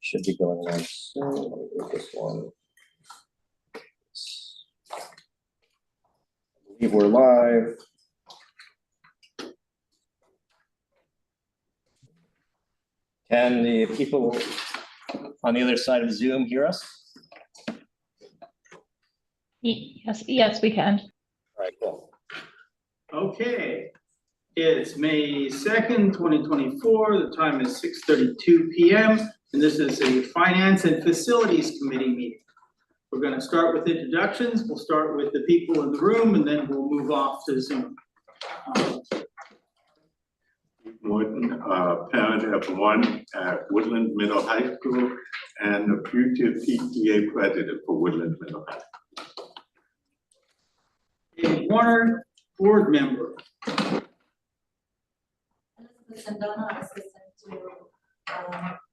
should be going on soon. Let me get this one. I believe we're live. Can the people on the other side of Zoom hear us? Yes, we can. All right, cool. Okay, it's May 2nd, 2024. The time is 6:32 p.m. and this is a Finance and Facilities Committee meeting. We're going to start with introductions. We'll start with the people in the room and then we'll move off to Zoom. Morton, parent of one at Woodland Middle High School and the future PTA president for Woodland Middle High. Dave Warner, board member. Sandona, assistant to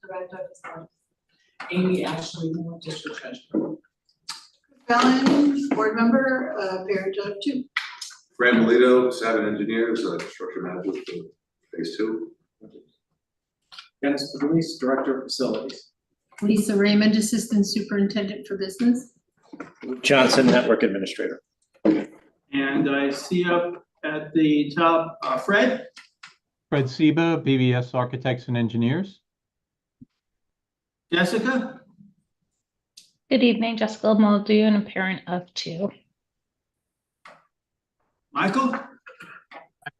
director of facilities. Amy Ashley Moore, district treasurer. Fallon, board member, parent of two. Fran Melito, Savin Engineers, construction manager for phase 2. Dennis Pugliese, director of facilities. Lisa Raymond, assistant superintendent for business. Johnson, network administrator. And I see up at the top, Fred. Fred Seba, BVS Architects and Engineers. Jessica. Good evening, Jessica Muldoon, a parent of two. Michael.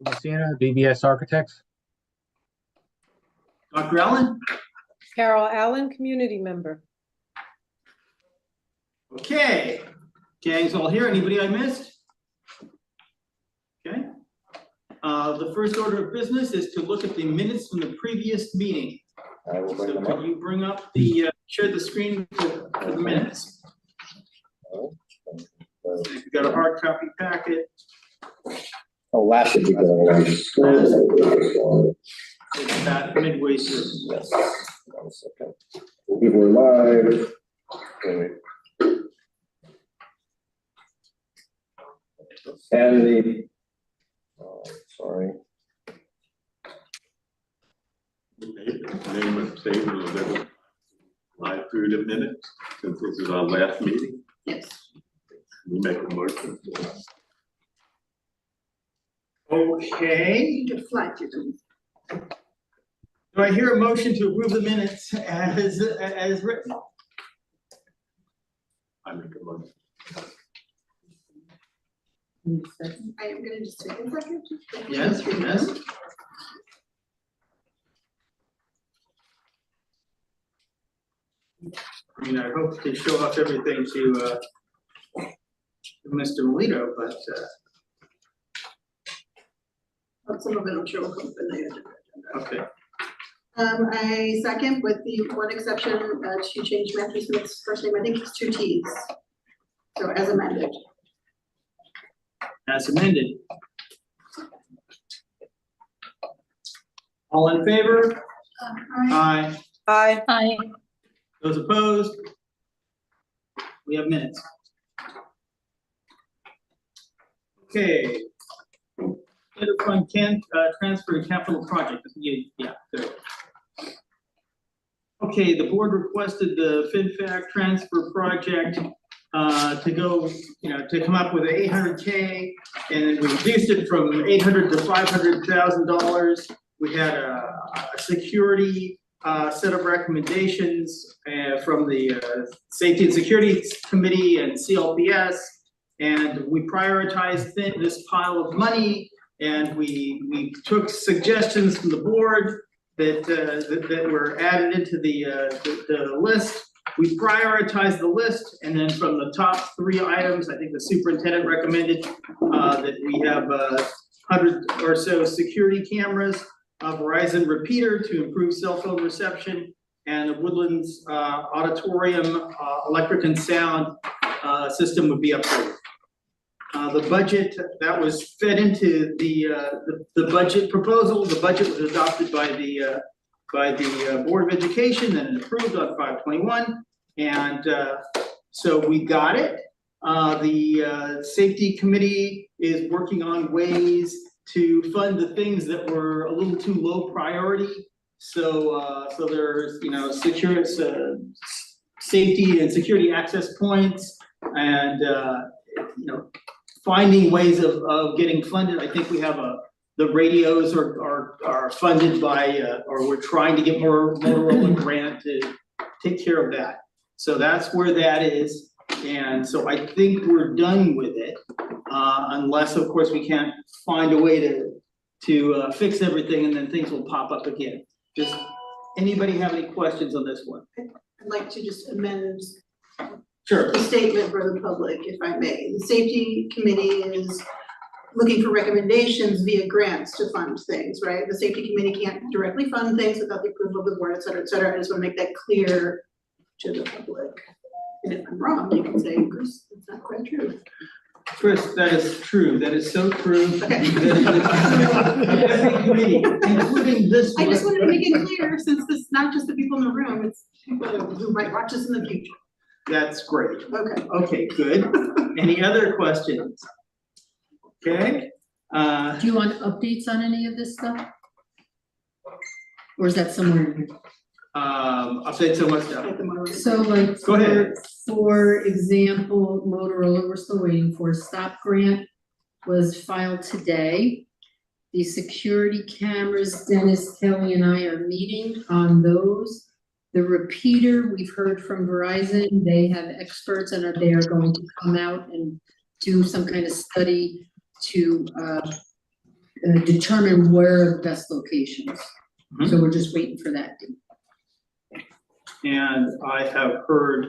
Messina, BVS Architects. Dr. Allen. Carol Allen, community member. Okay, gang's all here. Anybody I missed? Okay. The first order of business is to look at the minutes from the previous meeting. I will bring So them could up. you bring up the, share the screen for the minutes? You've got a hard copy packet. Oh, last should be going on. It's about midway through. Yes, 1 second. We were live. Okay. And the, sorry. Name of table of everyone live through the minutes since this is our last meeting. Yes. We make a motion. Okay, Flag you them. do I hear a motion to approve the minutes as written? I make a motion. I am gonna just take a second. Yes, yes. I mean, I hope to show off everything to Mr. Melito, but Some of it I'm sure will come up in the agenda. okay. I second with the one exception, to change Matthew Smith's first name, I think it's 2 T's. So as amended. As amended. All in favor? Aye. Aye. Hi. Those opposed? We have minutes. Okay. Interfund transfer to capital project. Yeah, good. Okay, the board requested the FinFac transfer project to go, to come up with $800K, and we reduced it from $800 to $500,000. We had a security set of recommendations from the Safety and Security Committee and CLPS, and we prioritized this pile of money, and we took suggestions from the board that were added into the list. We prioritized the list, and then from the top 3 items, I think the superintendent recommended that we have 100 or so security cameras, a Verizon repeater to improve cell phone reception, and the Woodlands auditorium electric and sound system would be upgraded. The budget that was fed into the budget proposal. The budget was adopted by the Board of Education and approved on 5/21, and so we got it. The Safety Committee is working on ways to fund the things that were a little too low priority. So there's, secure, safety and security access points and, finding ways of getting funded. I think we have the radios are funded by, or we're trying to get more Motorola grant to take care of that. So that's where that is. And so I think we're done with it, unless of course we can't find a way to fix everything and then things will pop up again. Just, anybody have any questions on this one? I'd like to just amend Sure. the statement for the public, if I may. The safety committee is looking for recommendations via grants to fund things, right? The safety committee can't directly fund things without the approval of the board, et cetera, et cetera. I just want to make that clear to the public. And if I'm wrong, you can say, Chris, that's not quite true. Chris, that is true. That is so true. Okay. Every committee, including this one. I just wanted to make it clear, since this is not just the people in the room, it's people who might watch this in the future. That's great. Okay. Okay, good. Any other questions? Okay. Do you want updates on any of this stuff? Or is that somewhere in here? Updates on what stuff? So like, Go ahead. for example, Motorola, we're still waiting for, stop grant was filed today. The security cameras, Dennis, Kelly and I are meeting on those. The repeater, we've heard from Verizon, they have experts and they are going to come out and do some kind of study to determine where are the best locations. So we're just waiting for that. And I have heard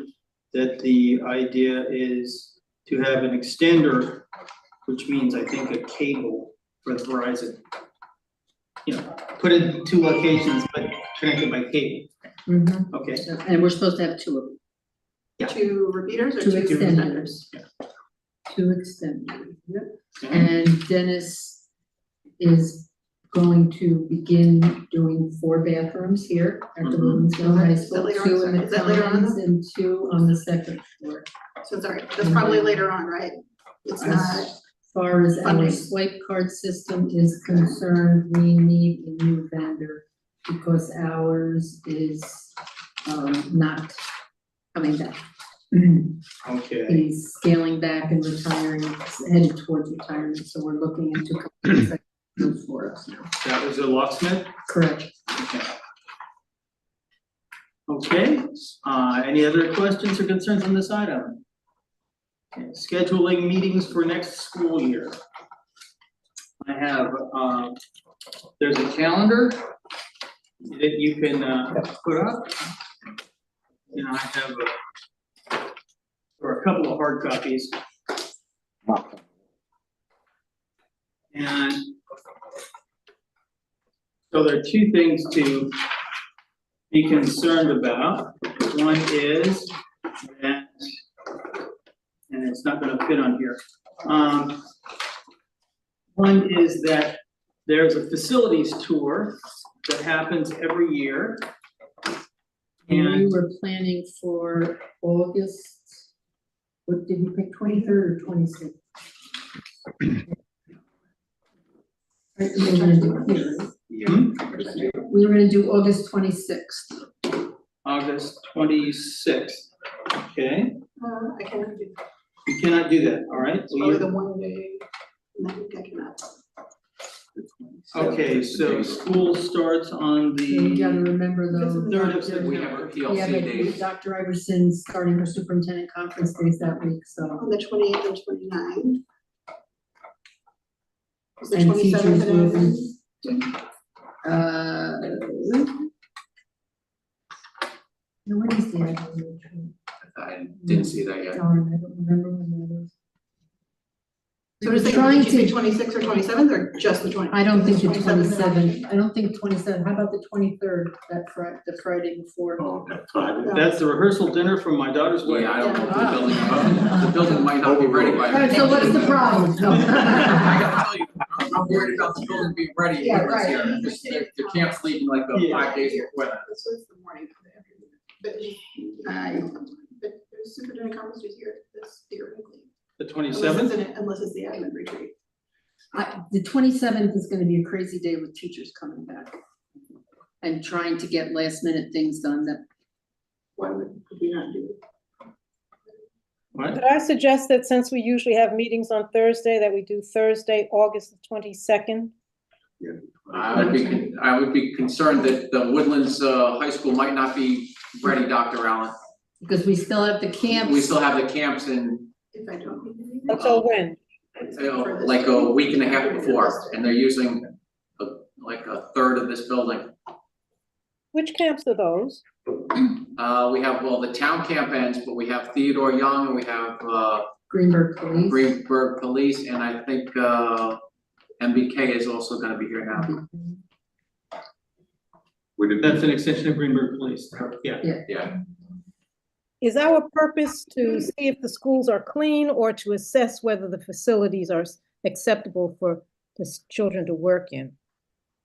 that the idea is to have an extender, which means I think a cable for Verizon. Put it in 2 locations, but connected by cable. Okay. And we're supposed to have 2 of them. Yeah. 2 repeaters or 2 2 extenders. Yeah. 2 extenders. Okay. And Dennis is going to begin doing 4 bathrooms here at the Williamsville High School, Is that 2 in the is that later on? Commons and 2 on the 2nd floor. So sorry, that's probably later on, right? It's not, As far as our funding. swipe card system is concerned, we need a new vendor because ours is not coming back. Okay. He's scaling back and retiring, headed towards retirement, so we're looking into companies that can do for us now. That was a locksmith? Correct. Okay. Okay, any other questions or concerns on this item? Okay, scheduling meetings for next school year. I have, there's a calendar that you can, put up. And I have, or a couple of hard copies. And so there are 2 things to be concerned about. One is that, and it's not gonna fit on here. One is that there's a facilities tour that happens every year. And we And were planning for August, what did you pick, 23rd or 26th? Right, we were gonna do here. We were gonna do August 26th. August 26th, okay? I cannot do, You cannot do that, all right? it's So probably you- the one day, and I think I cannot. Okay, so school starts on So you gotta the remember though. third of September. We have our Yeah, PLC but Dr. Iverson's starting her superintendent conference days that week, so. On the 28th and 29th. Is the And 27th teachers and will be- everything? No, when is the annual retreat? I didn't see that yet. Darn, I don't remember when that is. So does Trying it be to, 26th or 27th or just the 20th? I don't think the 27th. 27th, I don't think 27th, how about the 23rd, the Friday before? Oh, that's Friday. That's the rehearsal dinner from my daughter's wedding. Yeah, I don't know if the building might not be ready by. Alright, so what's the problem? I gotta tell you, I'm worried about the building being ready. Yeah, when it's right. here. The camp's leaving like the Yeah. 5 days before that. This was the morning of the afternoon. But the superintendent conference is here this theoretically. The 27th? Unless it's the admin retreat. The 27th is gonna be a crazy day with teachers coming back. and trying to get last minute things done that. Why would we not do it? What? Could I suggest that since we usually have meetings on Thursday, that we do Thursday, August the 22nd? I would be concerned that the Woodlands High School might not be ready, Dr. Allen. Because we still have the camps. We still have the camps in If I don't. Until when? like a week and a half before, and they're using like a third of this building. Which camps are those? We have, well, the town camp ends, but we have Theodore Young, and we have Greenburgh Police. Greenburgh Police, and I think MBK is also gonna be here now. That's an extension of Greenburgh Police. Yeah. Yeah. Is our purpose to see if the schools are clean or to assess whether the facilities are acceptable for the children to work in?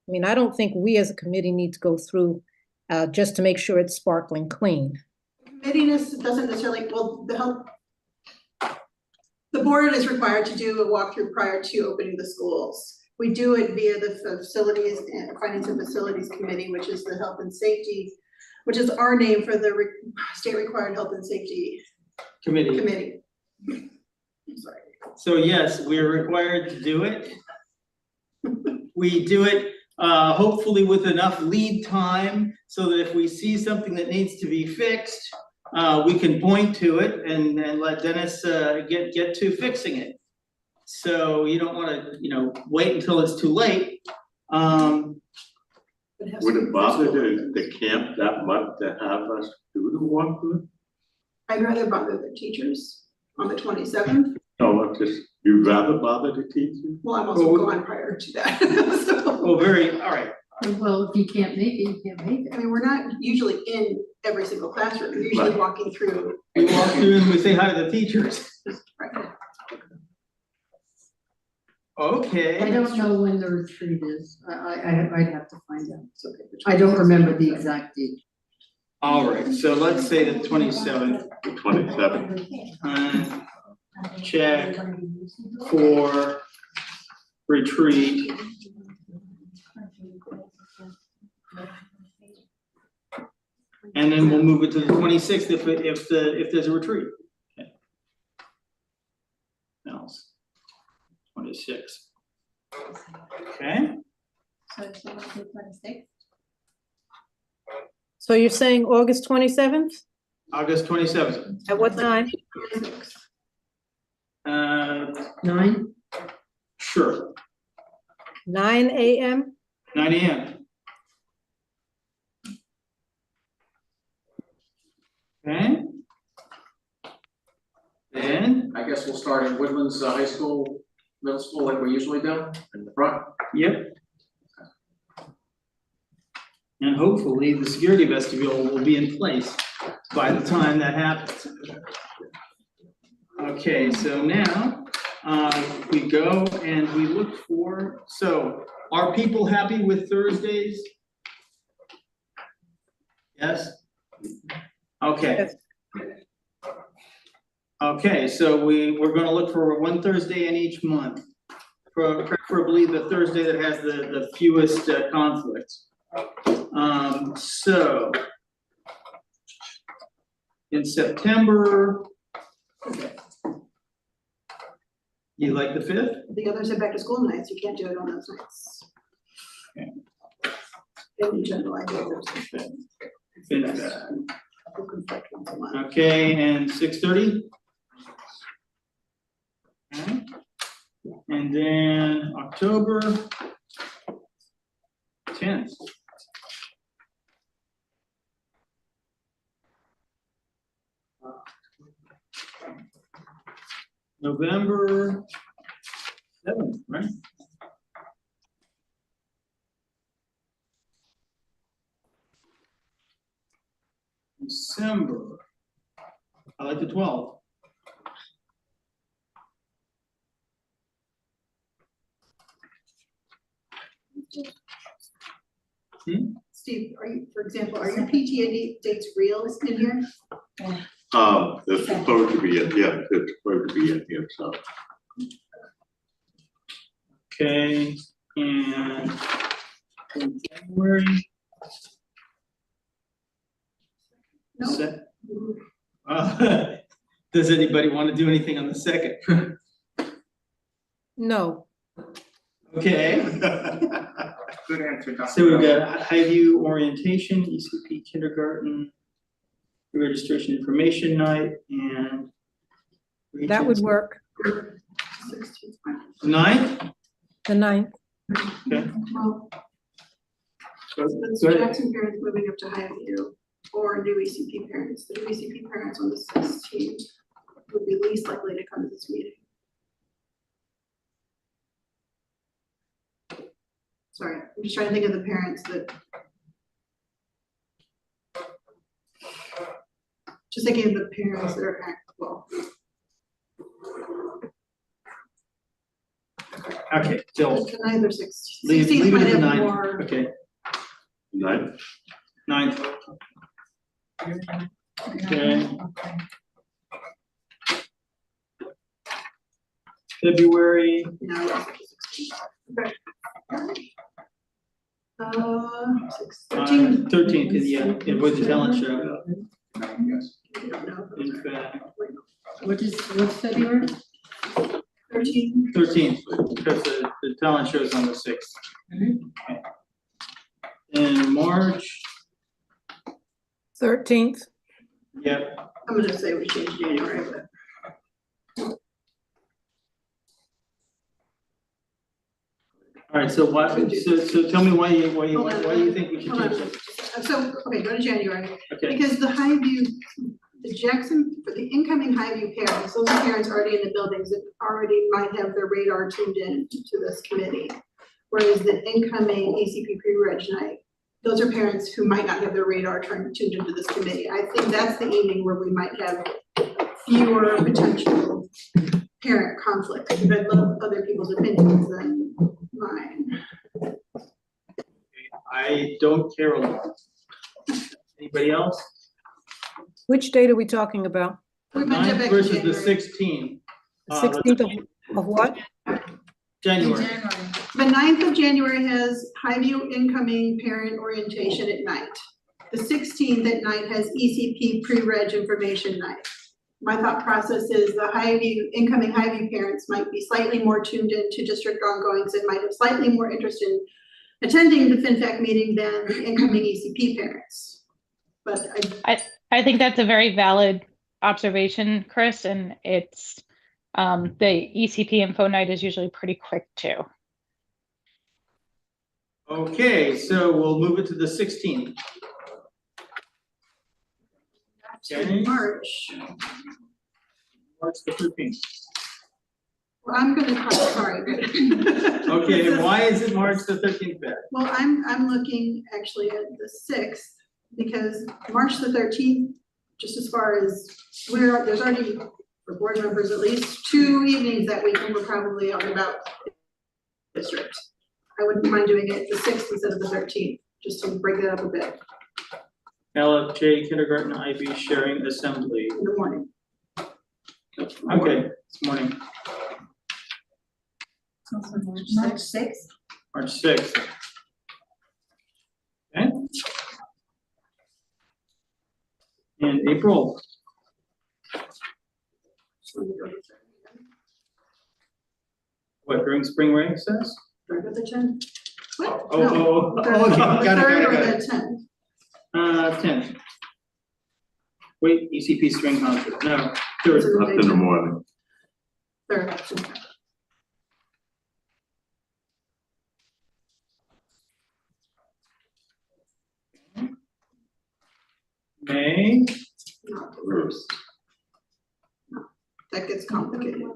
I mean, I don't think we as a committee need to go through just to make sure it's sparkling clean. Committees doesn't necessarily, well, the board is required to do a walkthrough prior to opening the schools. We do it via the Facilities and Finance and Facilities Committee, which is the Health and Safety, which is our name for the state required Health and Safety Committee. I'm sorry. So yes, we're required to do it. We do it hopefully with enough lead time so that if we see something that needs to be fixed, we can point to it and let Dennis get to fixing it. So you don't want to, wait until it's too late. Would it bother the camp that much to have us do the walkthrough? I'd rather bother the teachers on the 27th. No, you'd rather bother the teachers? Well, I'm also gone prior to that. So, all right. Well, if you can't make it, you can't make it. I mean, we're not usually in every single classroom. We're usually walking through. We walk through and we say hi to the teachers. Right. Okay. I don't know when the retreat is. I'd have to find out. It's okay. I don't remember the exact date. All right, so let's say the 27th. The 27th. Check for retreat. And then we'll move it to the 26th if there's a retreat. Okay. Else. 26. Okay. So it's 26th? So you're saying August 27th? August 27th. At what time? 9? Sure. 9 a.m.? 9 a.m. Okay. Then, I guess we'll start in Woodlands High School, middle school, like we usually do, in the front. yep. And hopefully the security vestibule will be in place by the time that happens. Okay, so now, we go and we look for, so are people happy with Thursdays? Yes? Okay. Okay, so we're gonna look for one Thursday in each month, preferably the Thursday that has the fewest conflicts. So in September, you like the 5th? The others are back to school nights. You can't do it on those nights. Okay. In general, I do. Okay, and 6:30? Okay. And then October 10th. November 7th, right? December. I like the 12th. Steve, for example, are your PTA dates real in here? There's supposed to be it's supposed to be in here, so. Okay, and in January, No. Does anybody want to do anything on the second? No, Okay, Good answer, Dr. so we've got Highview orientation, ECP kindergarten, registration information night, and that would work. 9th? The 9th. Okay. Well, Go that's ahead. Jackson parents moving up to Highview or new ECP parents. The new ECP parents on the 16th would be least likely to come to this meeting. Sorry, I'm just trying to think of the parents that. Just thinking of the parents that are, well, Okay, till the 9th or 16th. leave 16th it might at the have 9th. more. Okay, 9th. 9th. Okay. February, No, that's the 16th. Okay. 13th. 13th, yeah, it was the talent show. Yes. In fact, What's February? 13th. 13th, because the talent show's on the 6th. Okay. In March, 13th. yep, I'm gonna say we changed January, but. all right, so so tell me why you think we should Hold on. change it? So, okay, go to January, Okay, because the Highview, the Jackson, for the incoming Highview parents, those are parents already in the buildings that already might have their radar tuned in to this committee. Whereas the incoming ACP pre-reg night, those are parents who might not have their radar tuned into this committee. I think that's the evening where we might have fewer potential parent conflicts, because I'd love other people's opinions than mine. I don't care a lot. Anybody else? Which date are we talking about? We might have 9th back to versus the January. 16th. The 16th of what? January. The 9th of January has Highview incoming parent orientation at night. The 16th at night has ECP pre-reg information night. My thought process is the incoming Highview parents might be slightly more tuned into district ongoings and might have slightly more interest in attending the FinFAC meeting than the incoming ECP parents. But I think that's a very valid observation, Chris, and it's the ECP info night is usually pretty quick too. Okay, so we'll move it to the 16th. Okay. March, March the 13th. well, I'm gonna, sorry. Okay, and why is it March the 13th bad? Well, I'm looking actually at the 6th, because March the 13th, just as far as there's already, for board members, at least 2 evenings that week when we're probably out and about district. I wouldn't mind doing it the 6th instead of the 13th, just to break it up a bit LFJ Kindergarten IB Sharing Assembly. in the morning. Okay, this morning, March 6th. March 6th. Okay. And April, So we go to what, during spring recess? third or the 10th? What? Oh, No, oh, the oh, third- okay, the got it, third got it, or got the 10th. 10th. Wait, ECP string concert, no, Those third. are the Up in the days. morning. Third. May, Not the first. No, that gets complicated. yeah,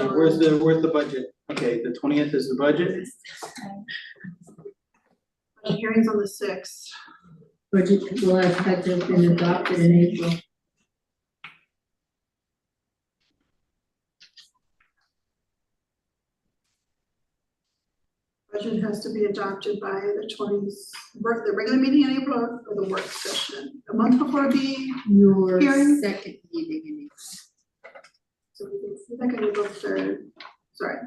where's the budget? Okay, the 20th is the budget. The hearing's on the 6th. Budget will have had to have been adopted in April. Budget has to be adopted by the 20th, the regular meeting in April or the work session. A month before the, Your Hearing. second meeting in April. so we can see that April 3rd, sorry.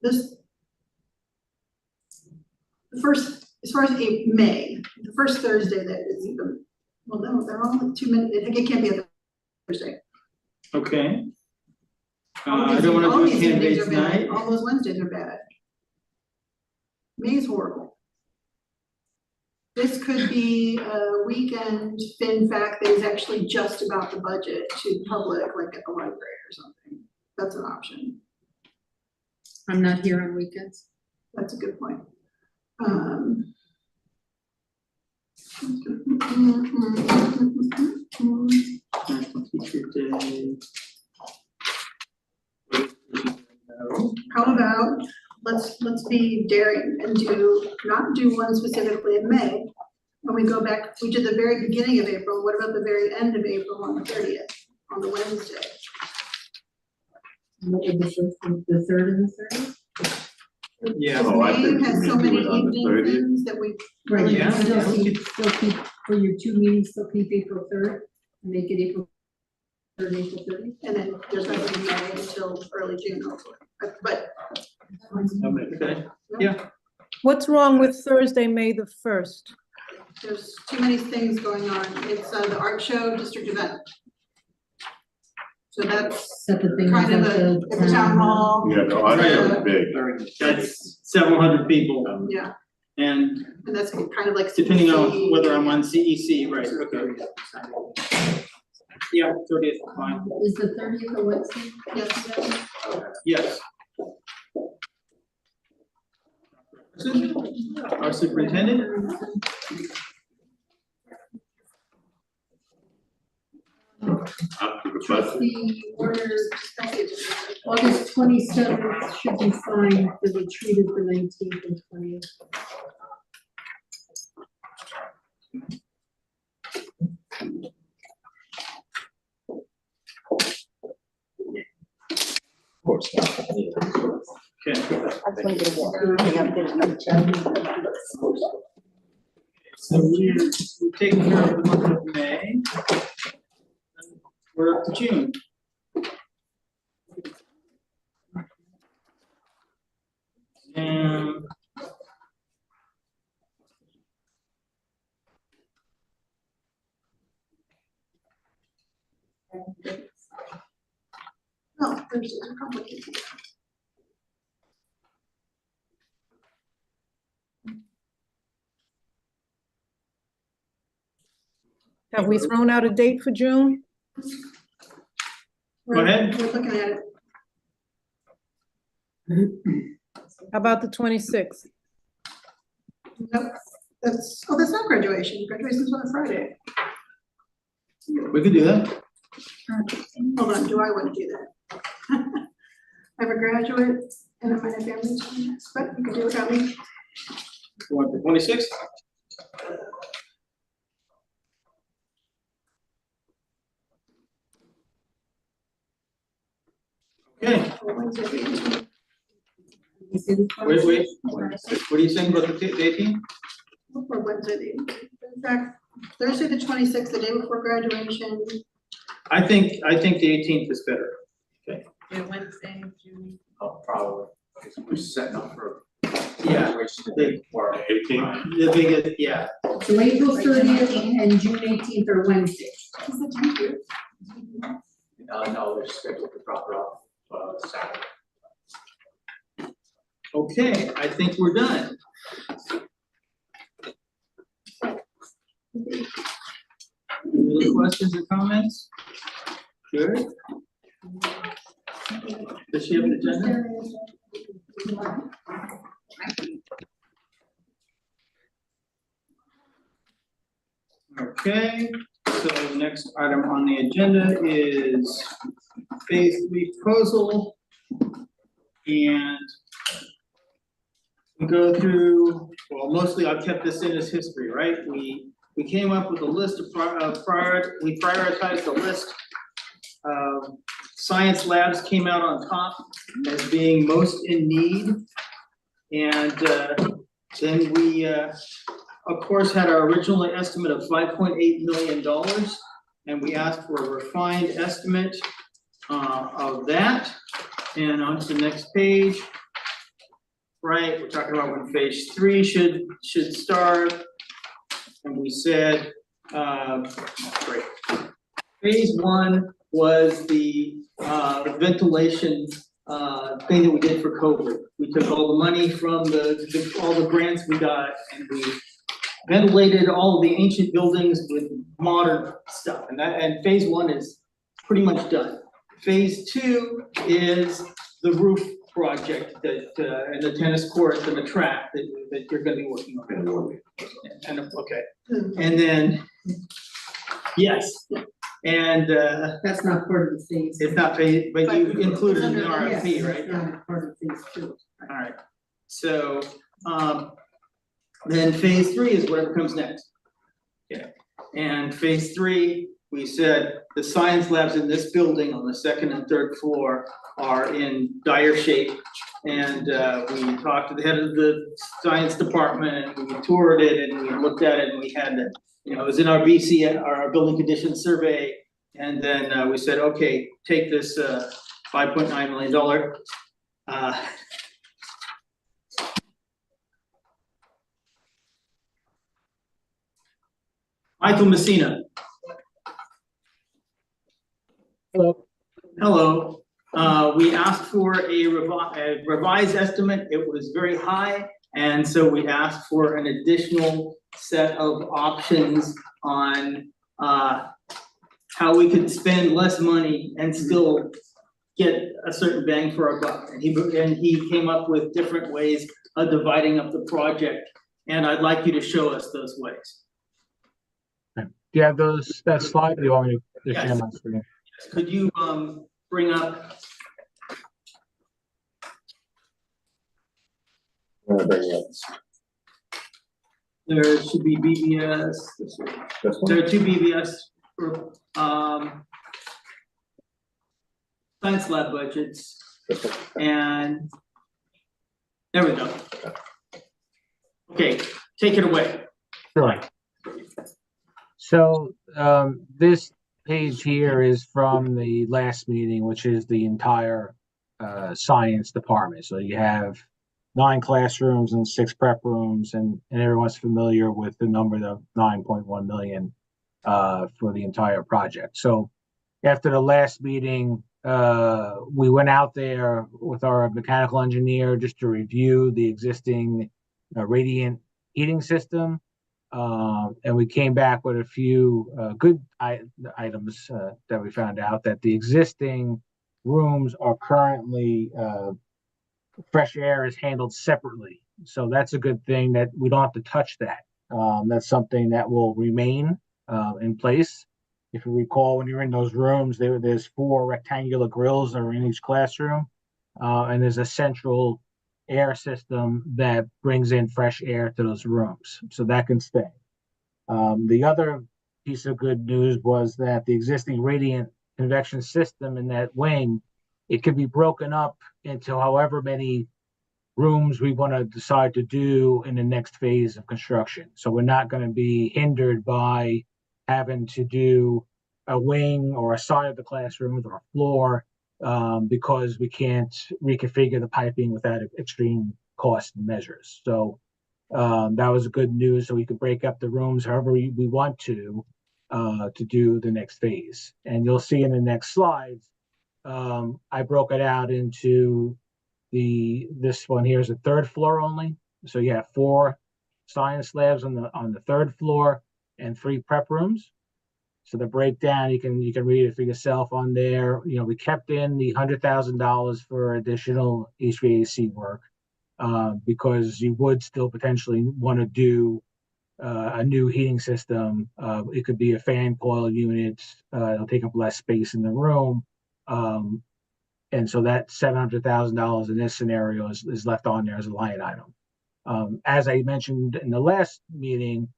The first as far as May, the first Thursday that is even, well, no, they're all like 2 minutes, it can't be a Thursday. Okay. All I these- don't all wanna do these evenings candidates are bad. night. All those Wednesdays are bad. May is horrible. This could be a weekend FinFac that is actually just about the budget to public, like at the library or something. That's an option. I'm not here on weekends. That's a good point. National Teacher Day. How about, let's be daring and not do one specifically in May. When we go back, we did the very beginning of April, what about the very end of April on the 30th, on the Wednesday? The third and the third? Yeah. Oh, I think May has we so may do many it on the evening 30th. things that we. Right, Yeah. still keep, for your two meetings, still keep April third, make it April third, April 30th. And then there's nothing in May until early June, hopefully, but. Okay, yeah, What's wrong with Thursday, May the 1st? There's too many things going on. It's the art show district event. So that's Set the thing kind of at at the town hall. Yeah, the audio is big. that's several hundred people, Yeah, and and that's kind of like. depending on CEC. whether I'm on CEC, right, okay. Yeah, 30th, fine, Is the 30th a Wednesday? Yes, yes. Our superintendent? After the budget. The order, August 27th should be fine, the retreat is the 19th and 20th. Of course. Okay, so we're taking care of the month of May. We're up to June. And no, Thursdays are complicated. Have we thrown out a date for June? Go ahead. We're looking at it. How about the 26th? Nope, that's not graduation. Graduation's on a Friday. we could do that. Hold on, do I want to do that? I have a graduate and I might have family time, but you can do it without me. You want the 26th? Okay, wait, what are you saying about the 18th? Or Wednesday, in fact, Thursday, the 26th, the day before graduation. I think the 18th is better. Wednesday, June. Oh, probably, because we're setting up for Yeah, graduation the the- day before. 18th. the biggest, yeah, So April 30th and June 18th are Wednesdays. No, they're scheduled to drop it off, Saturday. okay, I think we're done. Any other questions or comments? Good. Does she have an agenda? Okay, so the next item on the agenda is phase 3 proposal. And we go through, well, mostly I've kept this in as history, right? We came up with a list of we prioritized a list of science labs, came out on top as being most in need. And then we, of course, had our original estimate of $5.8 million. And we asked for a refined estimate of that. And on to the next page. right? We're talking about when phase 3 should start. And we said, great. Phase 1 was the ventilation thing that we did for COVID. We took all the money from all the grants we got, and we ventilated all of the ancient buildings with modern stuff. And phase 1 is pretty much done. Phase 2 is the roof project that and the tennis courts and the track that you're going to be working on. And okay, and then yes, and That's not part of the phase. it's not phase, but you included in the Yes, RFP, it's right? not part of phase 2. All right, so, then phase 3 is whatever comes next. Okay, and phase 3, we said the science labs in this building on the 2nd and 3rd floor are in dire shape. And we talked to the head of the science department, and we toured it, and we looked at it, and we had, it was in our BC, our building condition survey. And then we said, okay, take this $5.9 million Michael Messina. Hello. Hello. We asked for a revised estimate. It was very high. And so we asked for an additional set of options on how we could spend less money and still get a certain bang for our buck. And he came up with different ways of dividing up the project. And I'd like you to show us those ways. Do you have that slide? Do you want me to share Yes. my screen? Could you bring up? There should be BBS. There are 2 BBS for science lab budgets. And there we go. Okay, take it away. Sure. So this page here is from the last meeting, which is the entire science department. So you have 9 classrooms and 6 prep rooms, and everyone's familiar with the number of 9.1 million for the entire project. So after the last meeting, we went out there with our mechanical engineer just to review the existing radiant heating system. And we came back with a few good items that we found out that the existing rooms are currently fresh air is handled separately. So that's a good thing that we don't have to touch that. That's something that will remain in place. If you recall, when you're in those rooms, there's 4 rectangular grills that are in each classroom, and there's a central air system that brings in fresh air to those rooms. So that can stay. The other piece of good news was that the existing radiant convection system in that wing, it can be broken up into however many rooms we want to decide to do in the next phase of construction. So we're not going to be hindered by having to do a wing or a side of the classrooms or a floor because we can't reconfigure the piping without extreme cost measures. So that was good news. So we could break up the rooms however we want to do the next phase. And you'll see in the next slides, I broke it out into this one here is the 3rd floor only. So you have 4 science labs on the 3rd floor and 3 prep rooms. So the breakdown, you can read it for yourself on there. We kept in the $100,000 for additional HVAC work because you would still potentially want to do a new heating system. It could be a fan coil unit. It'll take up less space in the room. And so that $700,000 in this scenario is left on there as a line item. As I mentioned in the last meeting,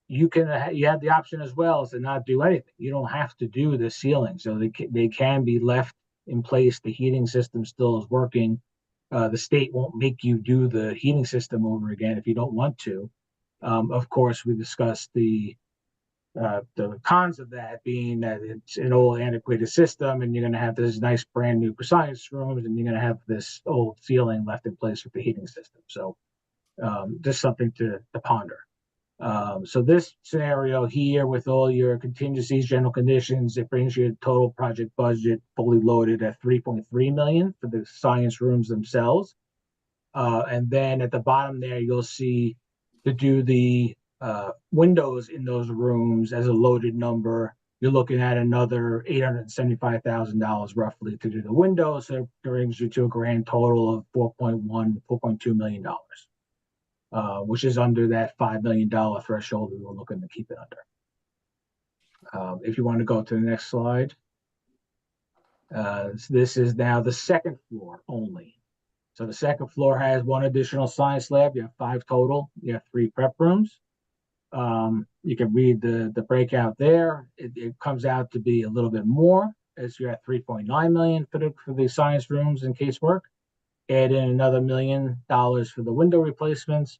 you have the option as well to not do anything. You don't have to do the ceiling, so they can be left in place. The heating system still is working. The state won't make you do the heating system over again if you don't want to. Of course, we discussed the The cons of that being that it's an old antiquated system, and you're going to have this nice brand new science rooms, and you're going to have this old ceiling left in place with the heating system. So just something to ponder. So this scenario here with all your contingencies, general conditions, it brings your total project budget fully loaded at 3.3 million for the science rooms themselves. And then at the bottom there, you'll see to do the windows in those rooms as a loaded number, you're looking at another $875,000 roughly to do the windows. So it brings you to a grand total of $4.2 million. Which is under that $5 million threshold we were looking to keep it under. If you want to go to the next slide. This is now the second floor only. So the second floor has one additional science lab. You have 5 total. You have 3 prep rooms. You can read the breakout there. It comes out to be a little bit more, as you're at 3.9 million for the science rooms and casework. Add in another $1 million for the window replacements,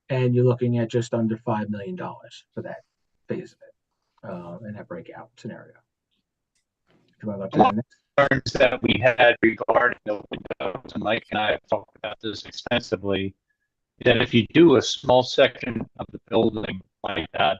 and you're looking at just under $5 million for that phase of it, in that breakout scenario. If you want to go to the next. Concerns that we had regarding the windows, and Mike and I have talked about this extensively, that if you do a small section of the building like that,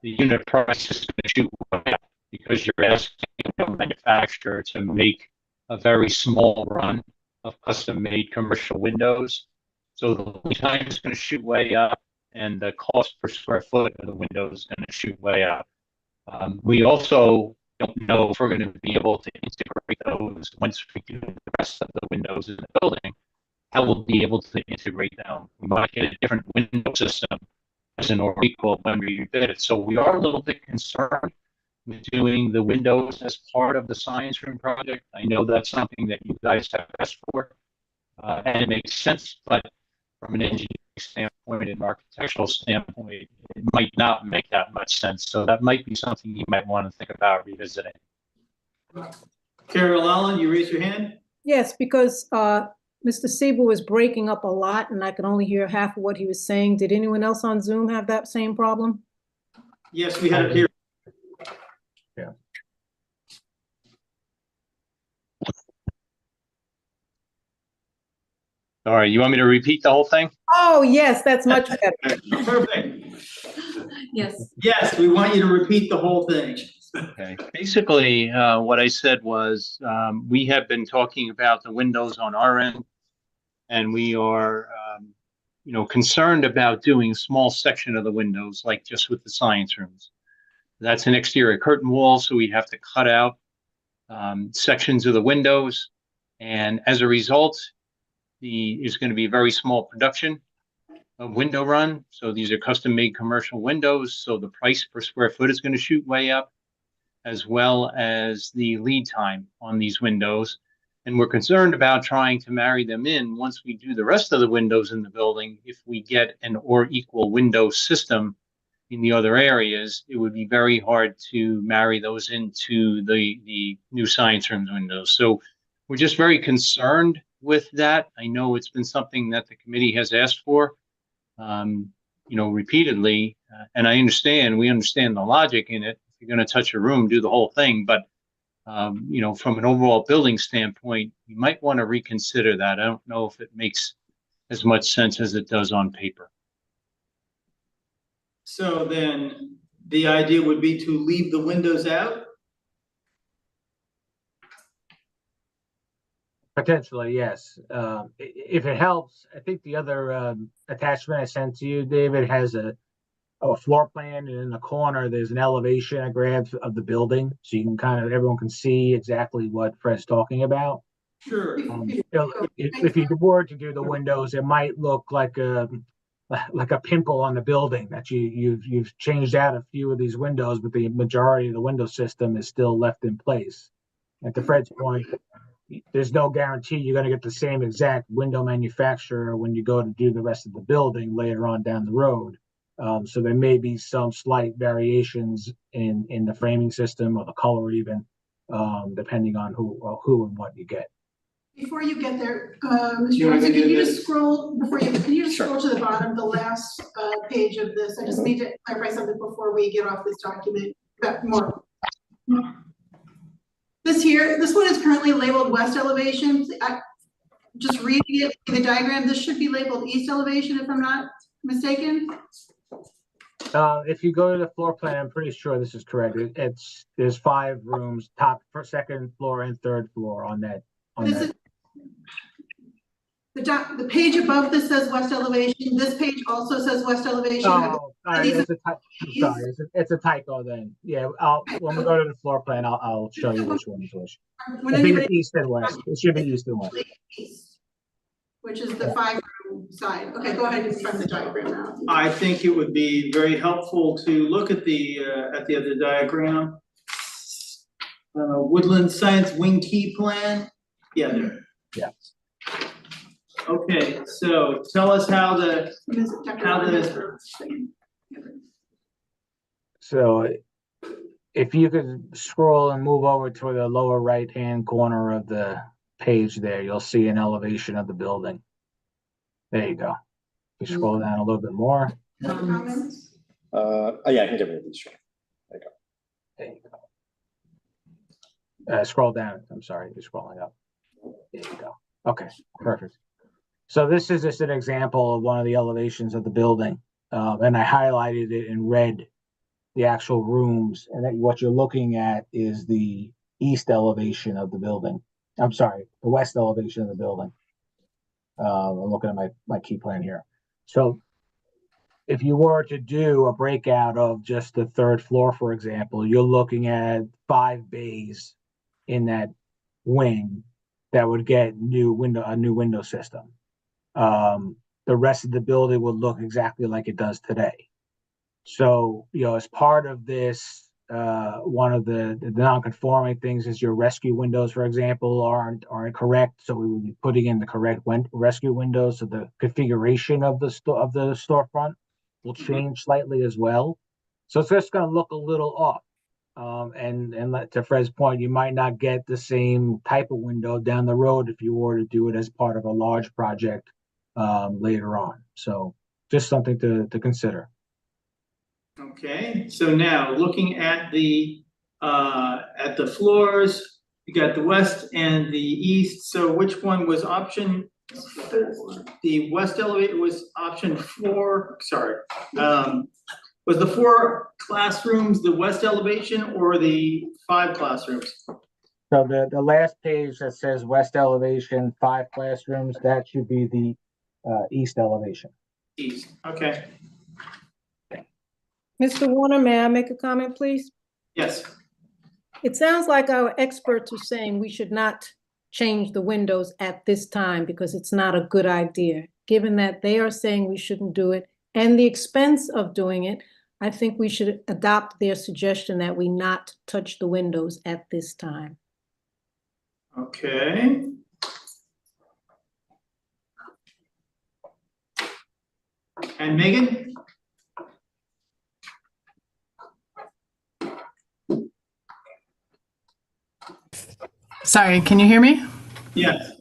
the unit price is going to shoot way up because you're asking a manufacturer to make a very small run of custom-made commercial windows. So the lead time is going to shoot way up, and the cost per square foot of the window is going to shoot way up. We also don't know if we're going to be able to integrate those once we do the rest of the windows in the building. How we'll be able to integrate them. We might get a different window system as an or equal when we did it. So we are a little bit concerned with doing the windows as part of the science room project. I know that's something that you guys have asked for, and it makes sense, but from an engineering standpoint and architectural standpoint, it might not make that much sense. So that might be something you might want to think about revisiting. Carol Allen, you raise your hand? Yes, because Mr. Siebel was breaking up a lot and I could only hear half of what he was saying. Did anyone else on Zoom have that same problem? Yes, we had it here. Yeah. All right, you want me to repeat the whole thing? Oh, yes, that's much better. Perfect. Yes. Yes, we want you to repeat the whole thing. Okay. Basically, what I said was we have been talking about the windows on our end, and we are, concerned about doing a small section of the windows, like just with the science rooms. That's an exterior curtain wall, so we have to cut out sections of the windows, and as a result, is going to be a very small production of window run. So these are custom-made commercial windows, so the price per square foot is going to shoot way up, as well as the lead time on these windows. And we're concerned about trying to marry them in once we do the rest of the windows in the building. If we get an or equal window system in the other areas, it would be very hard to marry those into the new science rooms windows. So we're just very concerned with that. I know it's been something that the committee has asked for, repeatedly, and we understand the logic in it. If you're going to touch a room, do the whole thing. But, from an overall building standpoint, you might want to reconsider that. I don't know if it makes as much sense as it does on paper. So then the idea would be to leave the windows out? Potentially, yes. If it helps, I think the other attachment I sent to you, David, has a floor plan, and in the corner there's an elevation I grabbed of the building, so you can everyone can see exactly what Fred's talking about. Sure. If you were to do the windows, it might look like a pimple on the building that you've changed out a few of these windows, but the majority of the window system is still left in place. And to Fred's point, there's no guarantee you're going to get the same exact window manufacturer when you go to do the rest of the building later on down the road. So there may be some slight variations in the framing system or the color even, depending on who and what you get. Before you get there, Mr. Johnson, can you just scroll scroll to the bottom, the last page of this? I just need to clarify something before we get off this document. That more. This one is currently labeled west elevation. Just reading it, the diagram, this should be labeled east elevation if I'm not mistaken. If you go to the floor plan, I'm pretty sure this is correct. There's 5 rooms, top, first, second floor and third floor on that. The page above this says west elevation. This page also says west elevation. Oh, it's a typo then. Yeah, when we go to the floor plan, I'll show you which one is which. I think it's east and west. It should be east and west. Which is the 5-room side. Okay, go ahead and run the diagram now. I think it would be very helpful to look at the other diagram. Woodland Science Wing Key Plan. Yeah, there. Yeah. Okay, so tell us how So if you could scroll and move over to the lower right-hand corner of the page there, you'll see an elevation of the building. There you go. You scroll down a little bit more. Comments? Oh yeah, I can get rid of these. There you go. There you go. Scroll down. I'm sorry, you're scrolling up. There you go. Okay, perfect. So this is just an example of one of the elevations of the building. And I highlighted it in red, the actual rooms. And then what you're looking at is the east elevation of the building. I'm sorry, the west elevation of the building. I'm looking at my key plan here. So if you were to do a breakout of just the third floor, for example, you're looking at 5 bays in that wing that would get a new window system. The rest of the building would look exactly like it does today. So, as part of this, one of the non-conforming things is your rescue windows, for example, aren't correct. So we would be putting in the correct rescue windows. So the configuration of the storefront will change slightly as well. So it's just going to look a little off. And to Fred's point, you might not get the same type of window down the road if you were to do it as part of a large project later on. So just something to consider. Okay, so now looking at the floors, you got the west and the east. So which one was option? The west elevator was option 4. Sorry. Was the 4 classrooms the west elevation or the 5 classrooms? So the last page that says west elevation, 5 classrooms, that should be the east elevation. East, okay. Mr. Warner, may I make a comment, please? Yes. It sounds like our experts are saying we should not change the windows at this time because it's not a good idea. Given that they are saying we shouldn't do it and the expense of doing it, I think we should adopt their suggestion that we not touch the windows at this time. Okay. And Megan? Sorry, can you hear me? Yes.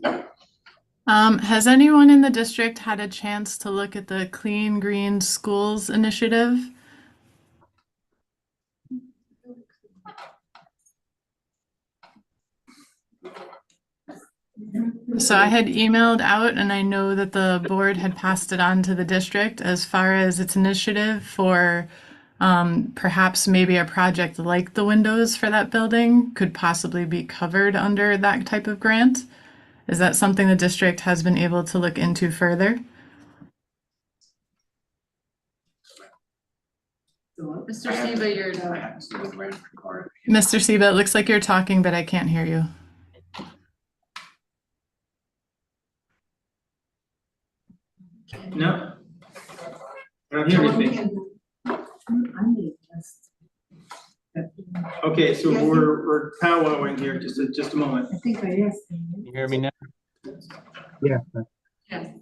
Has anyone in the district had a chance to look at the Clean Green Schools initiative? So I had emailed out, and I know that the board had passed it on to the district as far as its initiative for perhaps maybe a project like the windows for that building could possibly be covered under that type of grant. Is that something the district has been able to look into further? Mr. Seba, you're Mr. Seba, it looks like you're talking, but I can't hear you. No. I don't hear anything. Okay, so we're powwowing here, just a moment. I think I asked him. You hear me now? Yeah. Yes.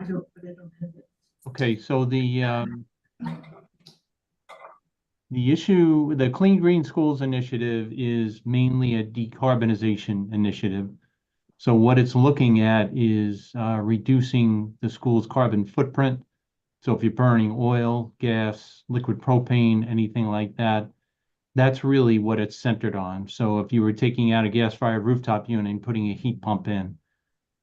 I don't have it. Okay, so the issue, the Clean Green Schools initiative is mainly a decarbonization initiative. So what it's looking at is reducing the school's carbon footprint. So if you're burning oil, gas, liquid propane, anything like that, That's really what it's centered on. So if you were taking out a gas-fired rooftop unit and putting a heat pump in,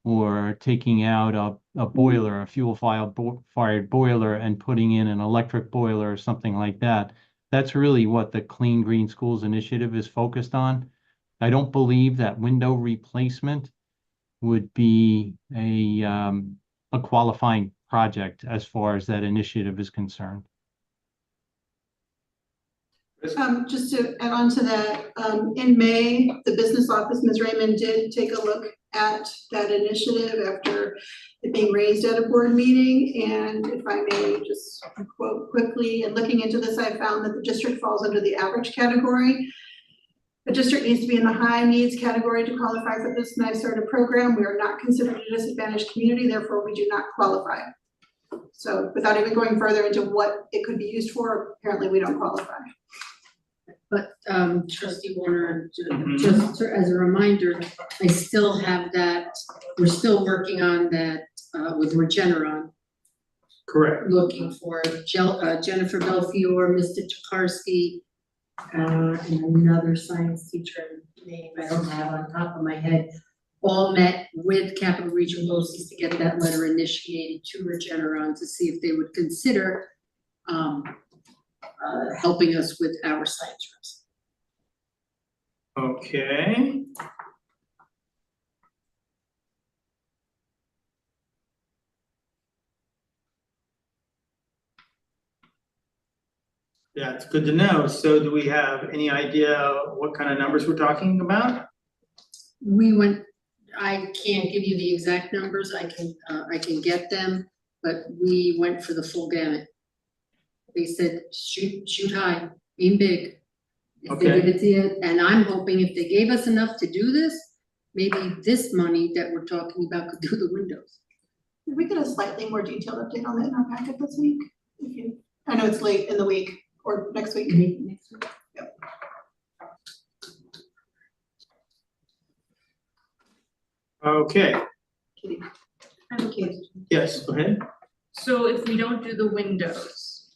or taking out a boiler, a fuel-fired boiler, and putting in an electric boiler or something like that, that's really what the Clean Green Schools Initiative is focused on. I don't believe that window replacement would be a qualifying project as far as that initiative is concerned. Just to add on to that, in May, the business office, Ms. Raymond did take a look at that initiative after it being raised at a board meeting. And if I may just quote quickly, in looking into this, I found that the district falls under the average category. The district needs to be in the high needs category to qualify for this NYSERDA program. We are not considered a disadvantaged community, therefore we do not qualify. So without even going further into what it could be used for, apparently we don't qualify. But trustee Warner, just as a reminder, I still have that, we're still working on that with Regeneron. Correct. Looking for Jennifer Belfiore, Mr. Tokarski, and another science teacher name I don't have on top of my head. All met with Capital Region BOCES to get that letter initiated to Regeneron to see if they would consider helping us with our science reps. Okay. Yeah, it's good to know. So do we have any idea what kind of numbers we're talking about? We went, I can't give you the exact numbers, I can get them, but we went for the full gamut. They said, shoot high, aim big. If they give it to you, and I'm hoping if they gave us enough to do this, maybe this money that we're talking about could do the windows. Did we get a slightly more detailed update on that in our packet this week? I know it's late in the week or next week. Next week. Yep. Okay, Okay. yes, go ahead. So if we don't do the windows,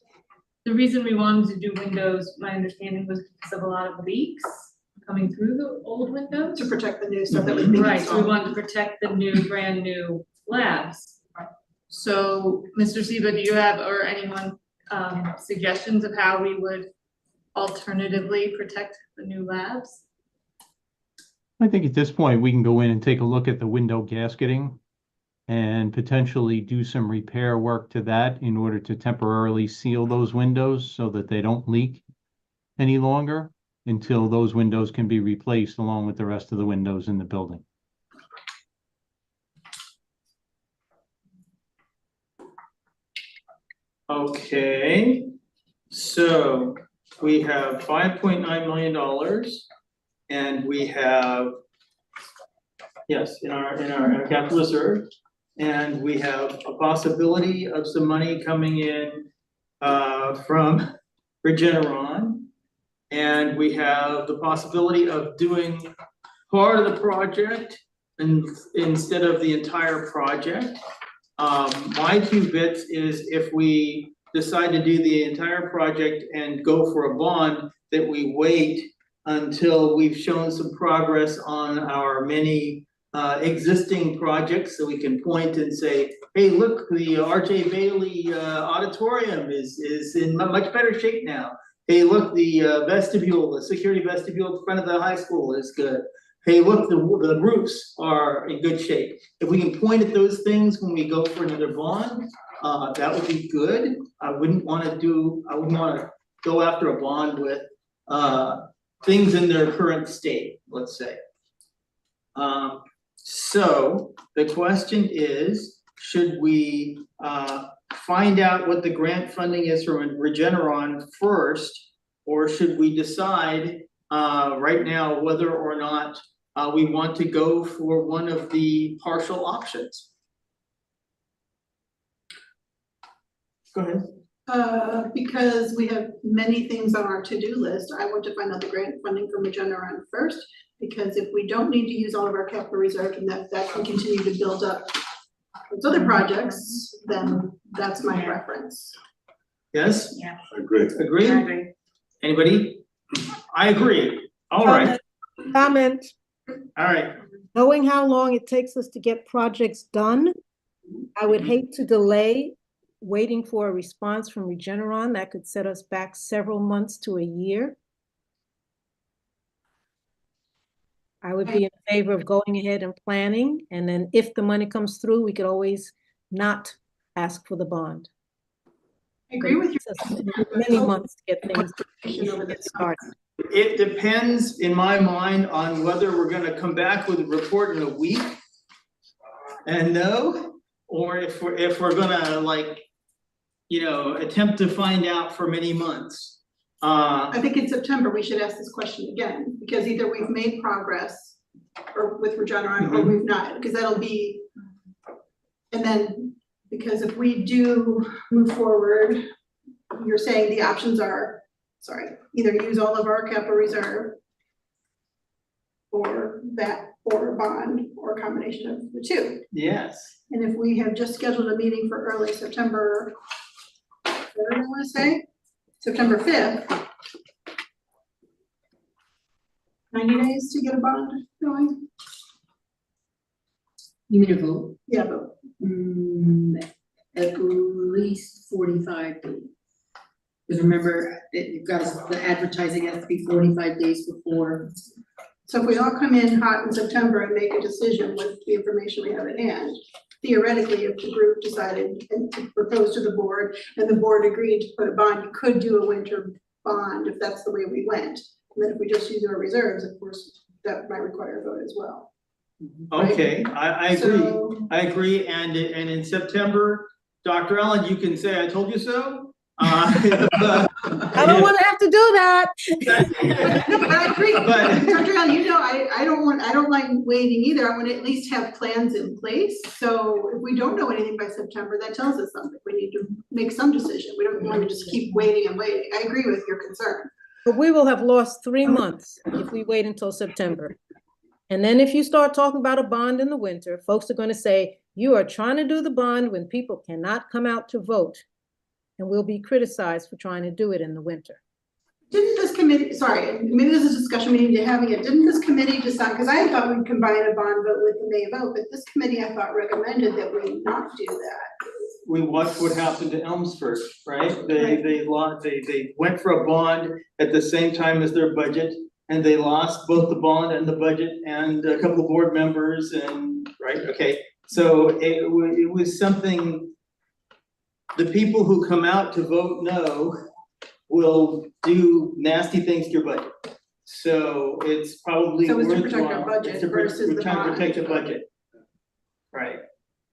the reason we wanted to do windows, my understanding was because of a lot of leaks coming through the old windows. To protect the new stuff that was being Right, so we installed. wanted to protect the new, brand new labs. So, Mr. Seba, do you have, or anyone, suggestions of how we would alternatively protect the new labs? I think at this point, we can go in and take a look at the window gasketing and potentially do some repair work to that in order to temporarily seal those windows so that they don't leak any longer until those windows can be replaced along with the rest of the windows in the building. Okay, so we have $5.9 million and we have, yes, in our capital reserve. And we have a possibility of some money coming in from Regeneron. And we have the possibility of doing part of the project instead of the entire project. My 2 bits is if we decide to do the entire project and go for a bond, that we wait until we've shown some progress on our many existing projects, so we can point and say, hey, look, the R.J. Bailey auditorium is in much better shape now. Hey, look, the vestibule, the security vestibule in front of the high school is good. Hey, look, the roofs are in good shape. If we can point at those things when we go for another bond, that would be good. I wouldn't want to go after a bond with things in their current state, let's say. So the question is, should we find out what the grant funding is from Regeneron first, or should we decide right now whether or not we want to go for one of the partial options? Go ahead. Because we have many things on our to-do list, I want to find out the grant funding from Regeneron first, because if we don't need to use all of our capital reserve and that can continue to build up with other projects, then that's my preference. Yes? Yeah. I agree. Agree? Anybody? I agree. All right, Comment, all right. knowing how long it takes us to get projects done, I would hate to delay waiting for a response from Regeneron. That could set us back several months to a year. I would be in favor of going ahead and planning, and then if the money comes through, we could always not ask for the bond. I agree with you. Many months to get things started. It depends, in my mind, on whether we're gonna come back with a report in a week and no, or if we're gonna like, attempt to find out for many months. I think in September, we should ask this question again, because either we've made progress or with Regeneron or we've not, because that'll be, and then, because if we do move forward, you're saying the options are, either use all of our capital reserve or that, or a bond, or a combination of the two. Yes. And if we have just scheduled a meeting for early September, what do I want to say? September 5th. 90 days to get a bond going? You mean a vote? Yeah, vote. At least 45 days. Because remember, you've got the advertising has to be 45 days before. So if we all come in hot in September and make a decision with the information we have at hand, theoretically, if the group decided and to propose to the board and the board agreed to put a bond, you could do a winter bond if that's the way we went. And then if we just use our reserves, of course, that might require a vote as well. Okay, I agree. So- I agree. And in September, Dr. Ellen, you can say, I told you so. I don't want to have to do that. No, but I agree. But- Dr. Allen, I don't like waiting either. I want to at least have plans in place. So if we don't know anything by September, that tells us something. We need to make some decision. We don't want to just keep waiting and waiting. I agree with your concern. But we will have lost 3 months if we wait until September. And then if you start talking about a bond in the winter, folks are going to say, you are trying to do the bond when people cannot come out to vote. And we'll be criticized for trying to do it in the winter. Didn't this committee, sorry, maybe this is a discussion we need to having it. Didn't this committee decide, because I thought we'd combine a bond vote with the May vote, but this committee I thought recommended that we not do that. We watched what happened to Elmsford, right? They went for a bond at the same time as their budget, and they lost both the bond and the budget and a couple of board members and, right, okay. So it was something, the people who come out to vote no will do nasty things to your budget. So it's probably So it's to worthwhile. protect our budget It's to versus the trying to bond. protect the budget. Right,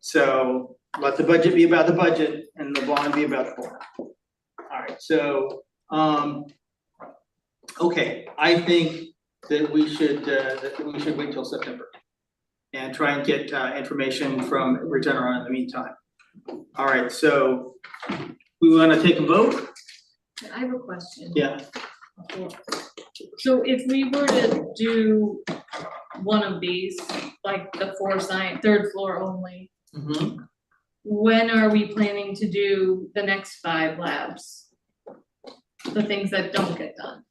so let the budget be about the budget and the bond be about the bond. All right, so, okay, I think that we should wait till September and try and get information from Regeneron in the meantime. All right, so we want to take a vote? I have a question. Yeah. So if we were to do one of these, like the 4 science, 3rd floor only, when are we planning to do the next 5 labs? The things that don't get done?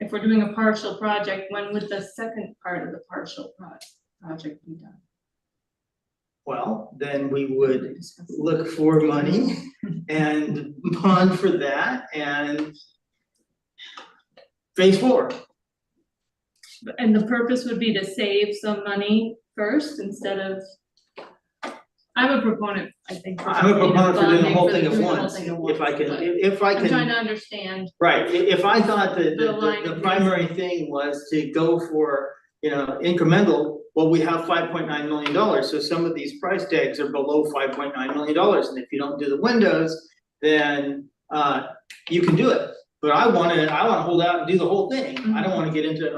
If we're doing a partial project, when would the second part of the partial project be done? Well, then we would look for money and bond for that and phase 4. And the purpose would be to save some money first instead of, I'm a proponent, I think. I'm a proponent for doing the whole bonding thing for at doing the whole once, thing at if I can, but if I I'm trying to can, understand. right, if I thought that The line the of primary thing was to go for, incremental, well, we have $5.9 million, so some of these price tags are below $5.9 million, and if you don't do the windows, then you can do it. But I wanna hold out and do the whole thing. I don't wanna get into,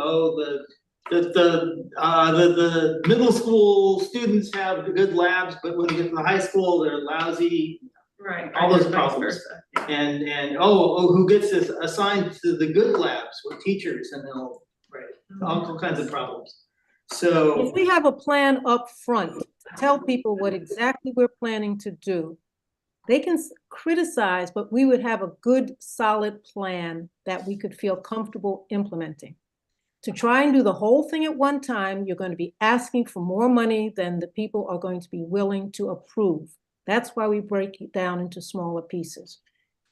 the middle school students have good labs, but when they get to the high school, they're lousy. Right. All those vice problems. versa. And who gets this assigned to the good labs with teachers and they'll, all kinds of problems. So. If we have a plan up front, to tell people what exactly we're planning to do, They can criticize, but we would have a good, solid plan that we could feel comfortable implementing. To try and do the whole thing at one time, you're going to be asking for more money than the people are going to be willing to approve. That's why we break it down into smaller pieces.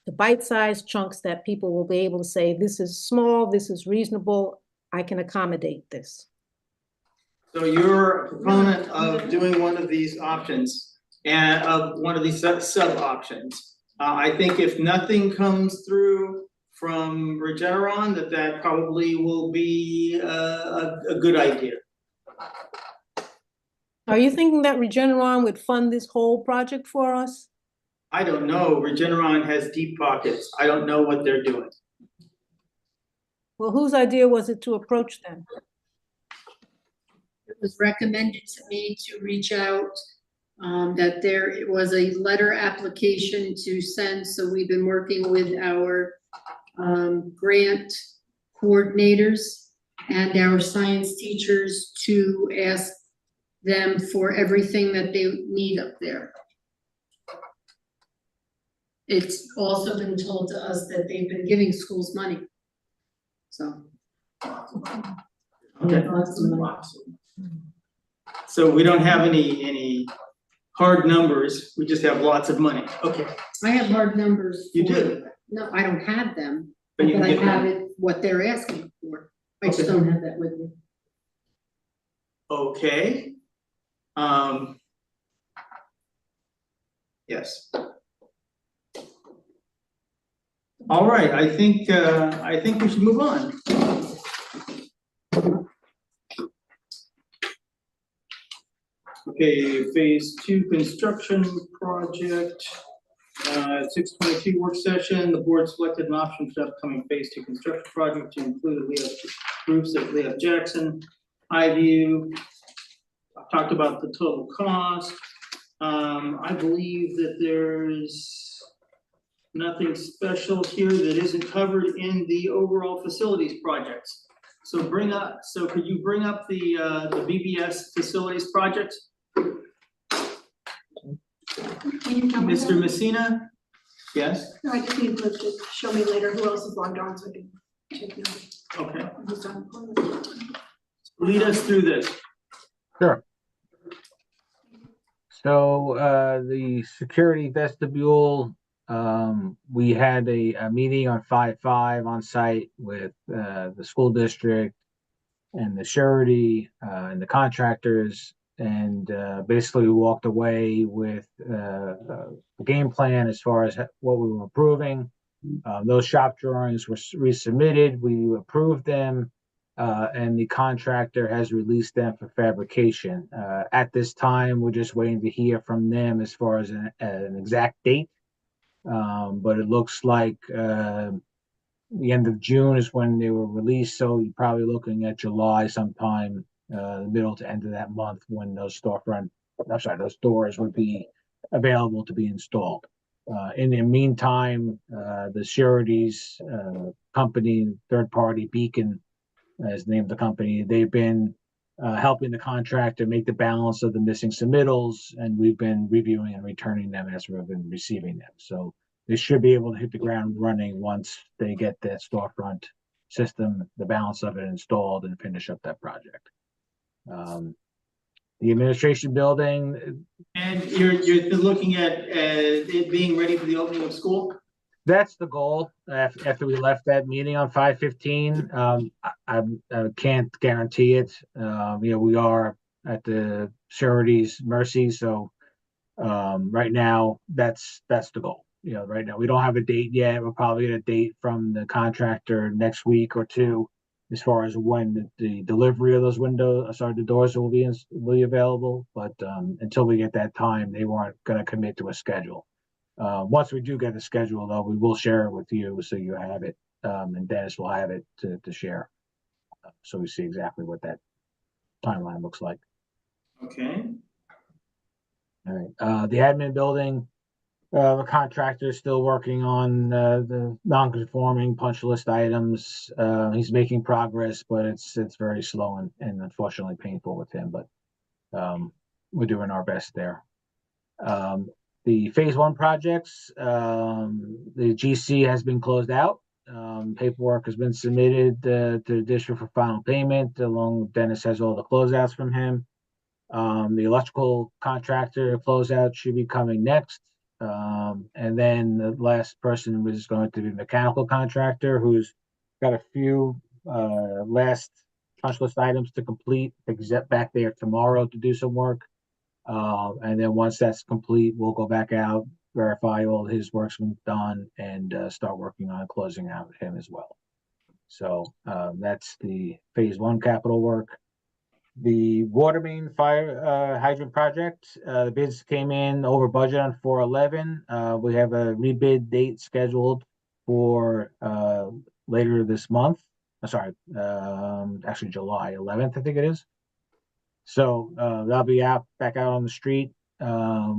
The bite-sized chunks that people will be able to say, this is small, this is reasonable, I can accommodate this. So you're a proponent of doing one of these options and of one of these sub options. I think if nothing comes through from Regeneron, that probably will be a good idea. Are you thinking that Regeneron would fund this whole project for us? I don't know. Regeneron has deep pockets. I don't know what they're doing. Well, whose idea was it to approach them? It was recommended to me to reach out, that there was a letter application to send, so we've been working with our grant coordinators and our science teachers to ask them for everything that they need up there. It's also been told to us that they've been giving schools money, so. Okay. So we don't have any hard numbers, we just have lots of money. Okay. I have hard numbers. You do? No, I don't have them, But but you can I get have them. it, what they're asking for. I just Okay. don't have that with me. Okay. Yes. All right, I think we should move on. Okay, phase 2 construction project, 622 work session. The board selected an option for the upcoming phase 2 construction project to include groups at Leah Jackson, Highview. I talked about the total cost. I believe that there's nothing special here that isn't covered in the overall facilities projects. So could you bring up the BBS facilities project? Can you tell me Mr. that? Messina? Yes? No, I just need Liz to show me later who else is logged on so I can take notes. Okay. Who's on. Lead us through this. Sure. So the security vestibule, we had a meeting on 5/5 on site with the school district and the surety and the contractors, and basically we walked away with a game plan as far as what we were approving. Those shop drawings were resubmitted, we approved them, and the contractor has released them for fabrication. At this time, we're just waiting to hear from them as far as an exact date. But it looks like the end of June is when they were released, so you're probably looking at July sometime, the middle to end of that month, when those those doors would be available to be installed. In the meantime, the sureties company, third party Beacon, as the name of the company, they've been helping the contractor make the balance of the missing submittals, and we've been reviewing and returning them as we've been receiving them. So they should be able to hit the ground running once they get that storefront system, the balance of it installed, and finish up that project. The administration building. And you're looking at it being ready for the opening of school? That's the goal. After we left that meeting on 5/15, I can't guarantee it. We are at the surety's mercy, so right now that's the goal. Right now we don't have a date yet. We'll probably get a date from the contractor next week or two, as far as when the delivery of those the doors will be available. But until we get that time, they weren't going to commit to a schedule. Once we do get a schedule, though, we will share it with you so you have it, and Dennis will have it to share, so we see exactly what that timeline looks like. Okay. All right. The admin building, the contractor is still working on the non-conforming punch list items. He's making progress, but it's very slow and unfortunately painful with him. But we're doing our best there. The phase one projects, the GC has been closed out. Paperwork has been submitted to the district for final payment, along with Dennis has all the closeouts from him. The electrical contractor closeout should be coming next. And then the last person was going to be mechanical contractor, who's got a few last punch list items to complete. Except back there tomorrow to do some work. And then once that's complete, we'll go back out, verify all his work's been done, and start working on closing out him as well. So that's the phase one capital work. The water main fire hydrant project, the bids came in over budget on 411. We have a rebid date scheduled for later this month. Actually July 11th, I think it is. So that'll be back out on the street.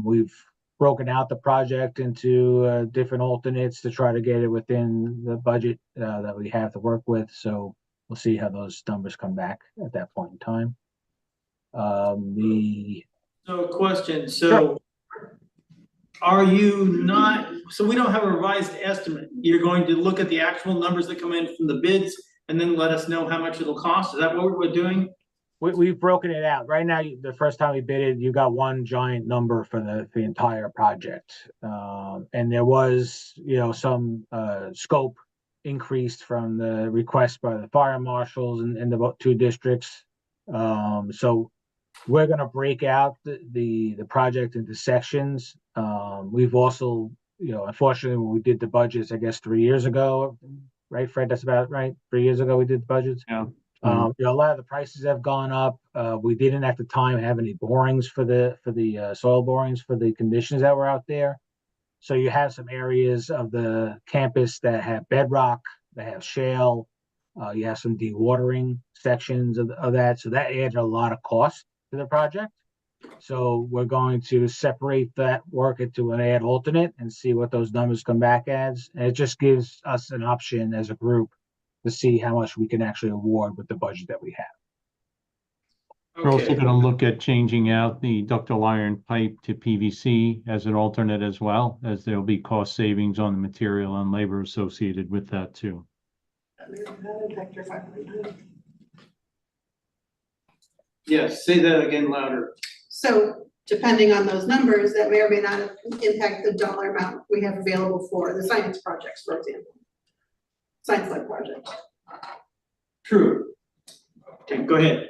We've broken out the project into different alternates to try to get it within the budget that we have to work with. So we'll see how those numbers come back at that point in time. So question, so are you not, so we don't have a revised estimate. You're going to look at the actual numbers that come in from the bids and then let us know how much it'll cost? Is that what we're doing? We've broken it out. Right now, the first time we bidded, you got one giant number for the entire project. And there was, some scope increased from the request by the fire marshals in the two districts. So we're going to break out the project into sections. We've also, unfortunately, when we did the budgets, I guess 3 years ago, right, Fred? That's about right. 3 years ago, we did the budgets. Yeah. A lot of the prices have gone up. We didn't at the time have any borings for the soil borings for the conditions that were out there. So you have some areas of the campus that have bedrock, that have shale. You have some dewatering sections of that. So that adds a lot of cost to the project. So we're going to separate that work into an ad alternate and see what those numbers come back as. And it just gives us an option as a group to see how much we can actually award with the budget that we have. We're also going to look at changing out the ductile iron pipe to PVC as an alternate as well, as there'll be cost savings on the material and labor associated with that too. Yes, say that again louder. So depending on those numbers, that may or may not impact the dollar amount we have available for the science projects, for example. Science lab project. True. Okay, go ahead.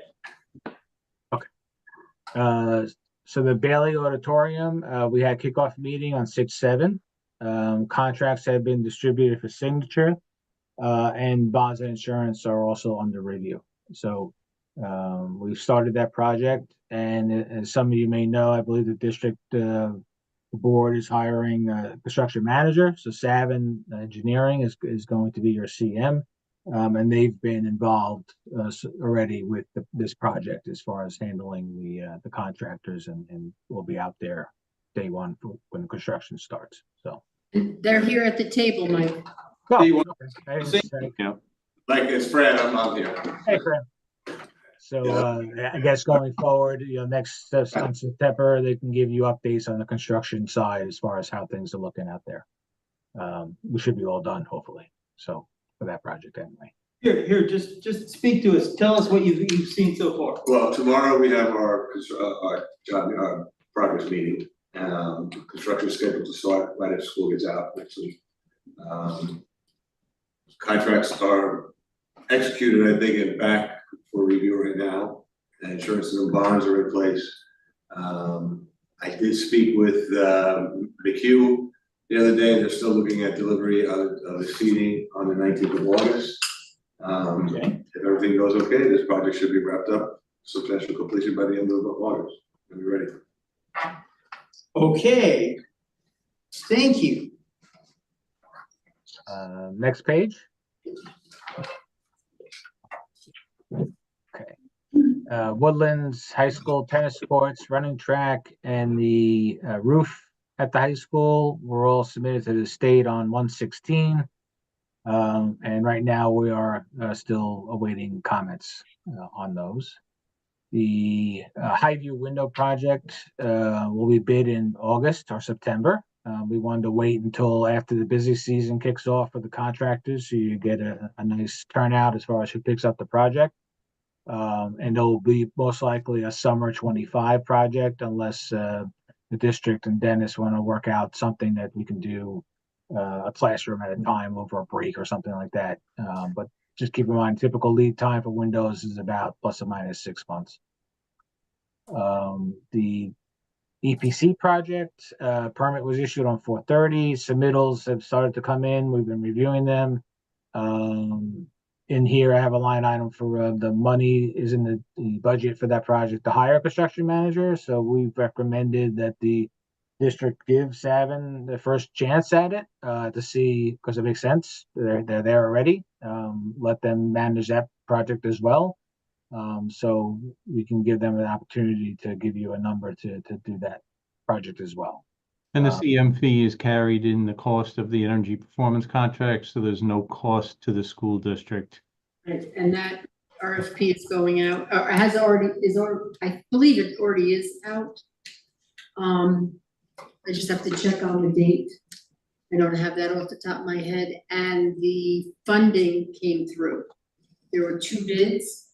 So the Bailey Auditorium, we had kickoff meeting on 6/7. Contracts have been distributed for signature, and bonds and insurance are also under review. So we've started that project, and as some of you may know, I believe the district board is hiring a construction manager. So Savin Engineering is going to be your CM. And they've been involved already with this project as far as handling the contractors, and we'll be out there day one when the construction starts. So They're here at the table, Mike. oh, you want I didn't say- Like it's Fred, I'm here. Hey, Fred. So I guess going forward, next on September, they can give you updates on the construction side as far as how things are looking out there. We should be all done, hopefully. So for that project anyway. Here, just speak to us. Tell us what you've seen so far. Well, tomorrow we have our progress meeting. Construction is scheduled to start right as school gets out next week. Contracts are executed, I think, and back for review right now. And insurances and bonds are in place. I did speak with McHugh the other day. They're still looking at delivery of the seating on the 19th of August. If everything goes okay, this project should be wrapped up, substantial completion by the end of August. We'll be ready. Okay. Thank you. Next page. Okay. Woodlands High School tennis courts, running track, and the roof at the high school were all submitted to the state on 1/16. And right now we are still awaiting comments on those. The Highview window project will be bid in August or September. We wanted to wait until after the busy season kicks off for the contractors, so you get a nice turnout as far as who picks up the project. And it'll be most likely a summer 25 project unless the district and Dennis want to work out something that we can do a classroom at a time over a break or something like that. But just keep in mind, typical lead time for windows is about plus or minus 6 months. The EPC project permit was issued on 4/30. Submittals have started to come in. We've been reviewing them. In here, I have a line item for the money is in the budget for that project to hire a construction manager. So we've recommended that the district give Savin the first chance at it to see, because it makes sense. They're there already. Let them manage that project as well. So we can give them an opportunity to give you a number to do that project as well. And the CM fee is carried in the cost of the energy performance contract, so there's no cost to the school district. Right, and that RFP is going out, or I believe it already is out. I just have to check on the date. I don't have that off the top of my head, and the funding came through. There were 2 bids,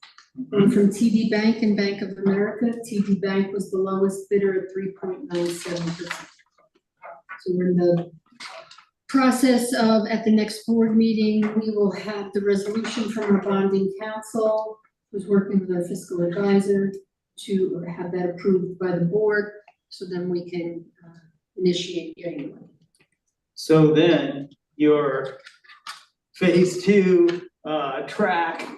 one from TD Bank and Bank of America. TD Bank was the lowest bidder at 3.97%. So we're in the process of, at the next board meeting, we will have the resolution from our bonding council, who's working with our fiscal advisor, to have that approved by the board, so then we can initiate getting money. So then your phase 2 track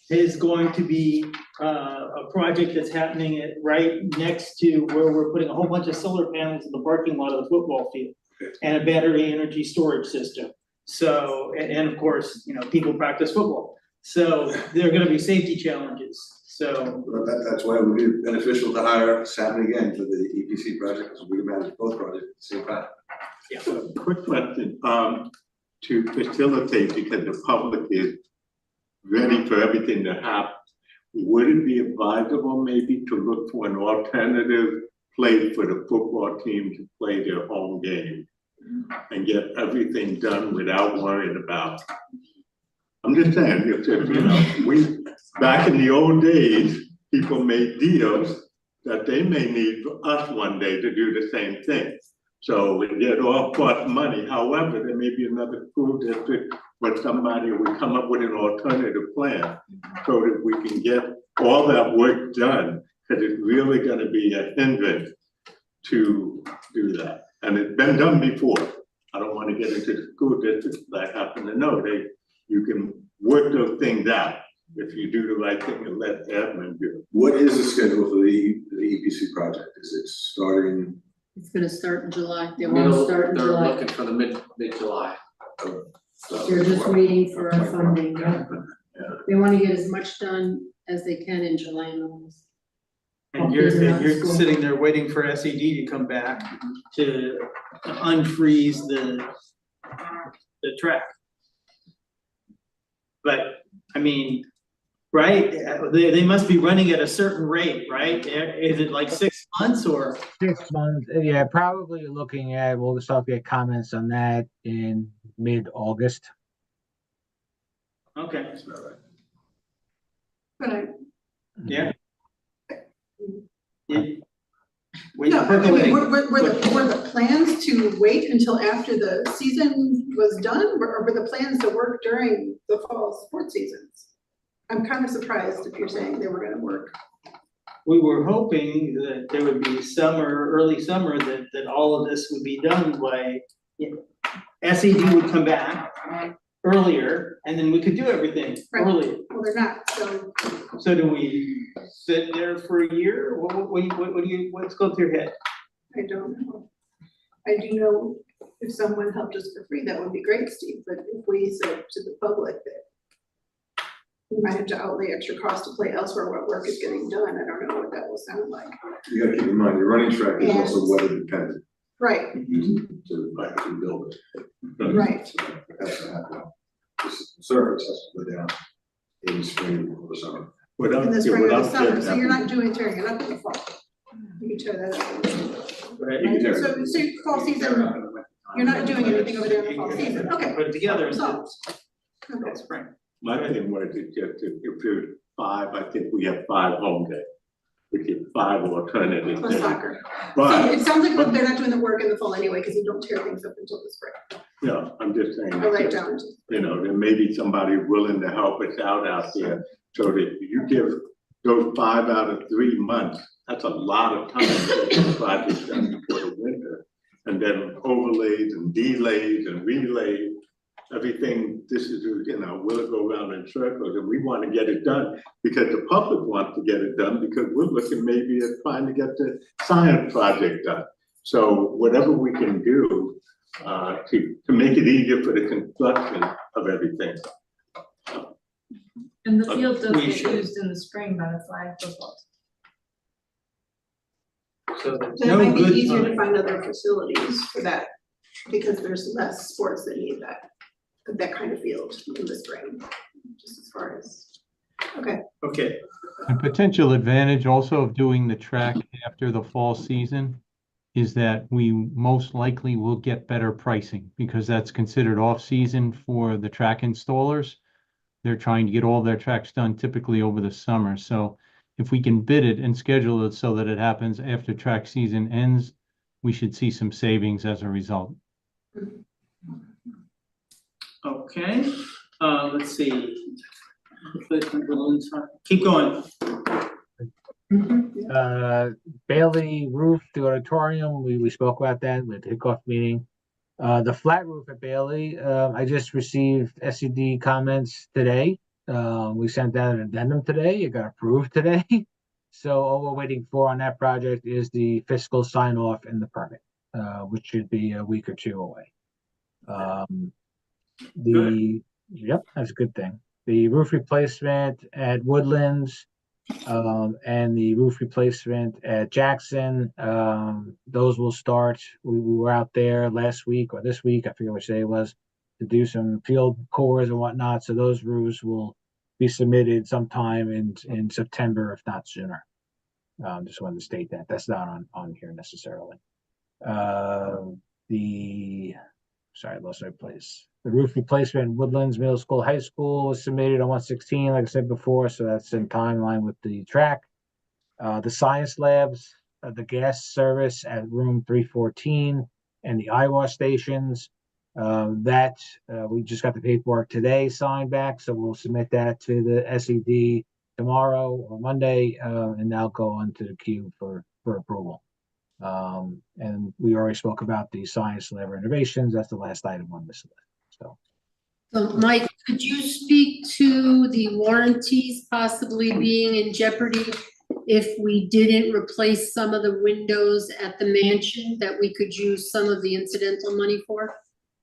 is going to be a project that's happening right next to where we're putting a whole bunch of solar panels in the parking lot of the football field and a battery energy storage system. So, and of course, you know, people practice football. So there are gonna be safety challenges, so. Well, that's why it would be beneficial to hire Savin again for the EPC project, because we can manage both projects at the same time. Yeah. Quick question, to facilitate, because the public is ready for everything to happen, would it be advisable maybe to look for an alternative place for the football team to play their home game and get everything done without worrying about? I'm just saying, if you know, back in the old days, people made deals that they may need for us one day to do the same thing. So it all costs money. However, there may be another school district where somebody would come up with an alternative plan so that we can get all that work done, because it's really going to be a hindrance to do that. And it's been done before. I don't want to get into the school districts, but I happen to know you can work those things out if you do the right thing and let admin do it. What is the schedule for the EPC project? Is it starting? It's gonna start in July. They want to start in They're July. looking for the mid-July. They're just waiting for our funding. They want to get as much done as they can in July and August. And you're sitting there waiting for SED to come back to unfreeze the track. But, I mean, right, they must be running at a certain rate, right? Is it like 6 months or? 6 months, yeah, probably looking at, we'll start to get comments on that in mid-August. Okay. But Yeah. no, I mean, were the plans to wait until after the season was done, or were the plans to work during the fall sports seasons? I'm kind of surprised if you're saying they were gonna work. We were hoping that there would be early summer, that all of this would be done by, SED would come back earlier, and then we could do everything earlier. Well, they're not, so. So do we sit there for a year? What's going through your head? I don't know. I do know if someone helped us for free, that would be great, Steve, but if we said to the public that we might have to outlay extra cost to play elsewhere what work is getting done, I don't know what that will sound like. You gotta keep in mind, your running track is also weather dependent. Right. To actually build it. Right. So that's what happened. The surface has to go down in spring or summer. in the spring or the summer, getting so at- you're not tearing it up in the fall. You tear that up. Right. You can tear it So, fall season, you're not doing anything over there in the fall season, okay. Put it together and Solved. do Okay. it spring. My thing was to get to, if there's 5, I think we have 5 home days. We get 5 alternative Plus days. soccer. So But, it sounds like they're not doing the work in the fall anyway, because you don't tear things up until the spring, I'm just saying. or right down. You know, there may be somebody willing to help us out there, so that you give those 5 out of 3 months, that's a lot of time to get the project done before the winter. And then overlays and delays and relays, everything, this is, you know, will go around in circles, and we want to get it done because the public wants to get it done, because we're looking maybe at trying to get the science project done. So whatever we can do to make it easier for the construction of everything. And the field does We get should. used in the spring by the flag football. So there's Then it no might be good easier to time. find other facilities for that, because there's less sports that need that kind of field in the spring, just as far as, okay. Okay, A potential advantage also of doing the track after the fall season is that we most likely will get better pricing, because that's considered off-season for the track installers. They're trying to get all their tracks done typically over the summer. So if we can bid it and schedule it so that it happens after track season ends, we should see some savings as a result. okay, let's see. Keep going. Bailey roof, the auditorium, we spoke about that with the kickoff meeting. The flat roof at Bailey, I just received SED comments today. We sent out an addendum today. It got approved today. So all we're waiting for on that project is the fiscal sign off and the permit, which should be a week or 2 away. Yep, that's a good thing. The roof replacement at Woodlands, and the roof replacement at Jackson, those will start. We were out there last week or this week, I forget which day it was, to do some field cores and whatnot. So those roofs will be submitted sometime in September, if not sooner. Just wanted to state that. That's not on here necessarily. Sorry, I lost my place. The roof replacement in Woodlands Middle School, High School was submitted on 1/16, like I said before, so that's in timeline with the track. The science labs, the gas service at room 314, and the eyewash stations. We just got the paperwork today signed back, so we'll submit that to the SED tomorrow or Monday, and that'll go onto the queue for approval. And we already spoke about the science lab renovations. That's the last item on this list. So Mike, could you speak to the warranties possibly being in jeopardy if we didn't replace some of the windows at the mansion that we could use some of the incidental money for?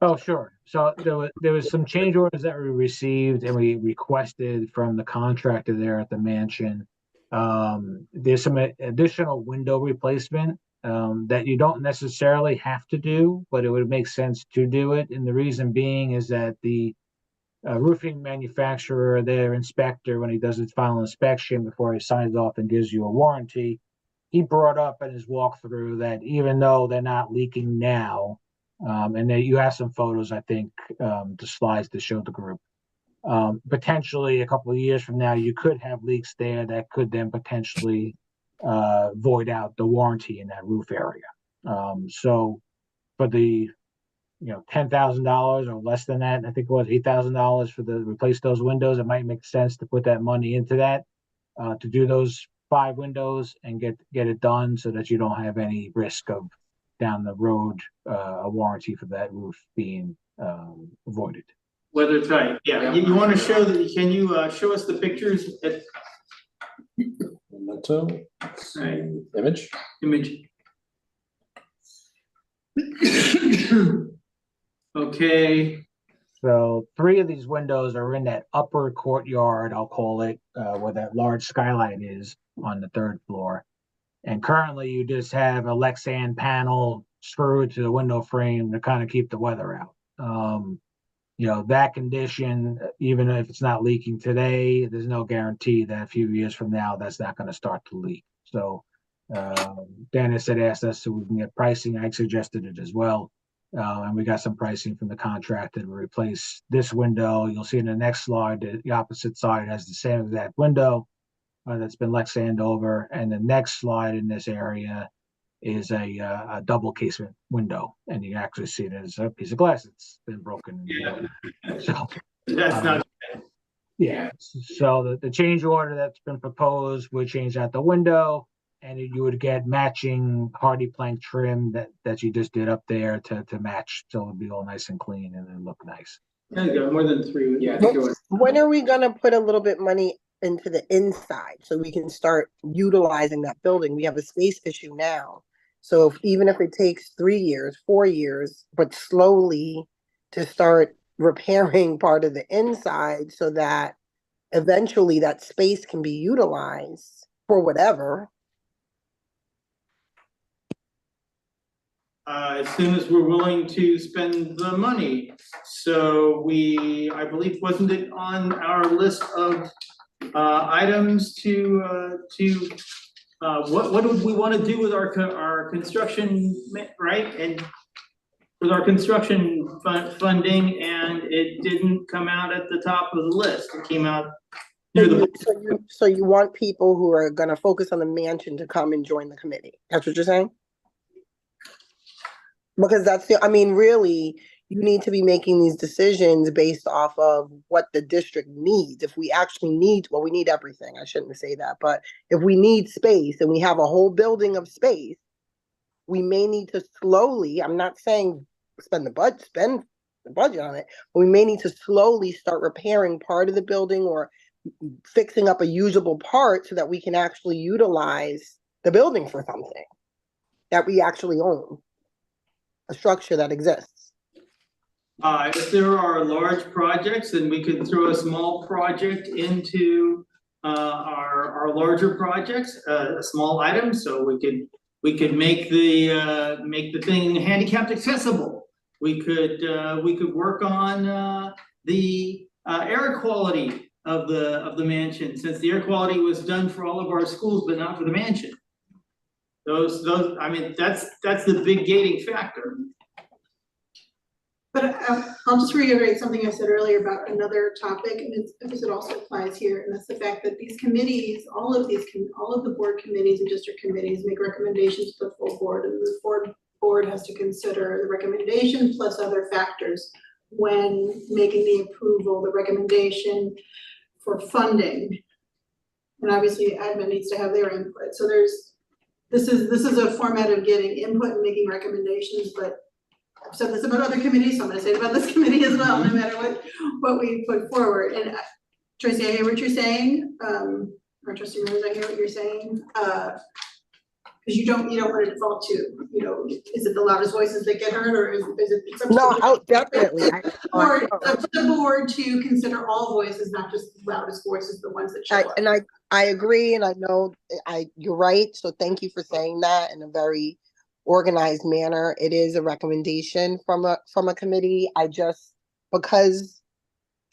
Oh, sure. So there was some change orders that we received and we requested from the contractor there at the mansion. There's some additional window replacement that you don't necessarily have to do, but it would make sense to do it. And the reason being is that the roofing manufacturer, their inspector, when he does his final inspection before he signs off and gives you a warranty, he brought up in his walkthrough that even though they're not leaking now, and then you have some photos, I think, the slides to show the group. Potentially a couple of years from now, you could have leaks there that could then potentially void out the warranty in that roof area. So for the $10,000 or less than that, I think it was $8,000 for the replace those windows, it might make sense to put that money into that to do those 5 windows and get it done so that you don't have any risk of down the road a warranty for that roof being voided. Weather tight, yeah. You want to show that? Can you show us the pictures at Memento, right, image? Okay, So 3 of these windows are in that upper courtyard, I'll call it, where that large skylight is on the 3rd floor. And currently you just have a Lexan panel screwed to the window frame to kind of keep the weather out. that condition, even if it's not leaking today, there's no guarantee that a few years from now, that's not going to start to leak. So Dennis had asked us so we can get pricing. I suggested it as well. And we got some pricing from the contractor to replace this window. You'll see in the next slide, the opposite side has the same exact window that's been Lexan over. And the next slide in this area is a double casement window. And you actually see it as a piece of glass that's been broken. Yeah. So That's not. yeah. So the change order that's been proposed would change out the window, and you would get matching hardy plank trim that you just did up there to match, so it would be all nice and clean and it'd look nice. There you go, more than 3. Yeah, I think it was, When are we gonna put a little bit money into the inside so we can start utilizing that building? We have a space issue now. So even if it takes 3 years, 4 years, but slowly to start repairing part of the inside so that eventually that space can be utilized for whatever. As soon as we're willing to spend the money. So I believe, wasn't it on our list of items what do we want to do with our construction, right? And with our construction funding, and it didn't come out at the top of the list. It came out. So you want people who are gonna focus on the mansion to come and join the committee? That's what you're saying? Because really, you need to be making these decisions based off of what the district needs. If we actually need, we need everything. I shouldn't say that, but if we need space and we have a whole building of space, we may need to slowly, I'm not saying spend the budget on it, but we may need to slowly start repairing part of the building or fixing up a usable part so that we can actually utilize the building for something that we actually own. A structure that exists. If there are large projects, then we could throw a small project into our larger projects, a small item, so we could make the thing handicapped accessible. We could work on the air quality of the mansion, since the air quality was done for all of our schools, but not for the mansion. Those, I mean, that's the big gating factor. But I'll just reiterate something I said earlier about another topic, and it also applies here, and that's the fact that these committees, all of the board committees and district committees make recommendations to the full board, and the board has to consider the recommendation plus other factors when making the approval, the recommendation for funding. And obviously admin needs to have their input. So this is a format of getting input and making recommendations, but I've said this about other committees, so I'm gonna say it about this committee as well, no matter what we put forward. And Tracy, I hear what you're saying, or Trustee Rose, I hear what you're saying. Because you don't want to default to, is it the loudest voices that get heard, or is it something? No, definitely. Or the board to consider all voices, not just the loudest voices, the ones that show up. And I agree, and I know you're right. So thank you for saying that in a very organized manner. It is a recommendation from a committee. Because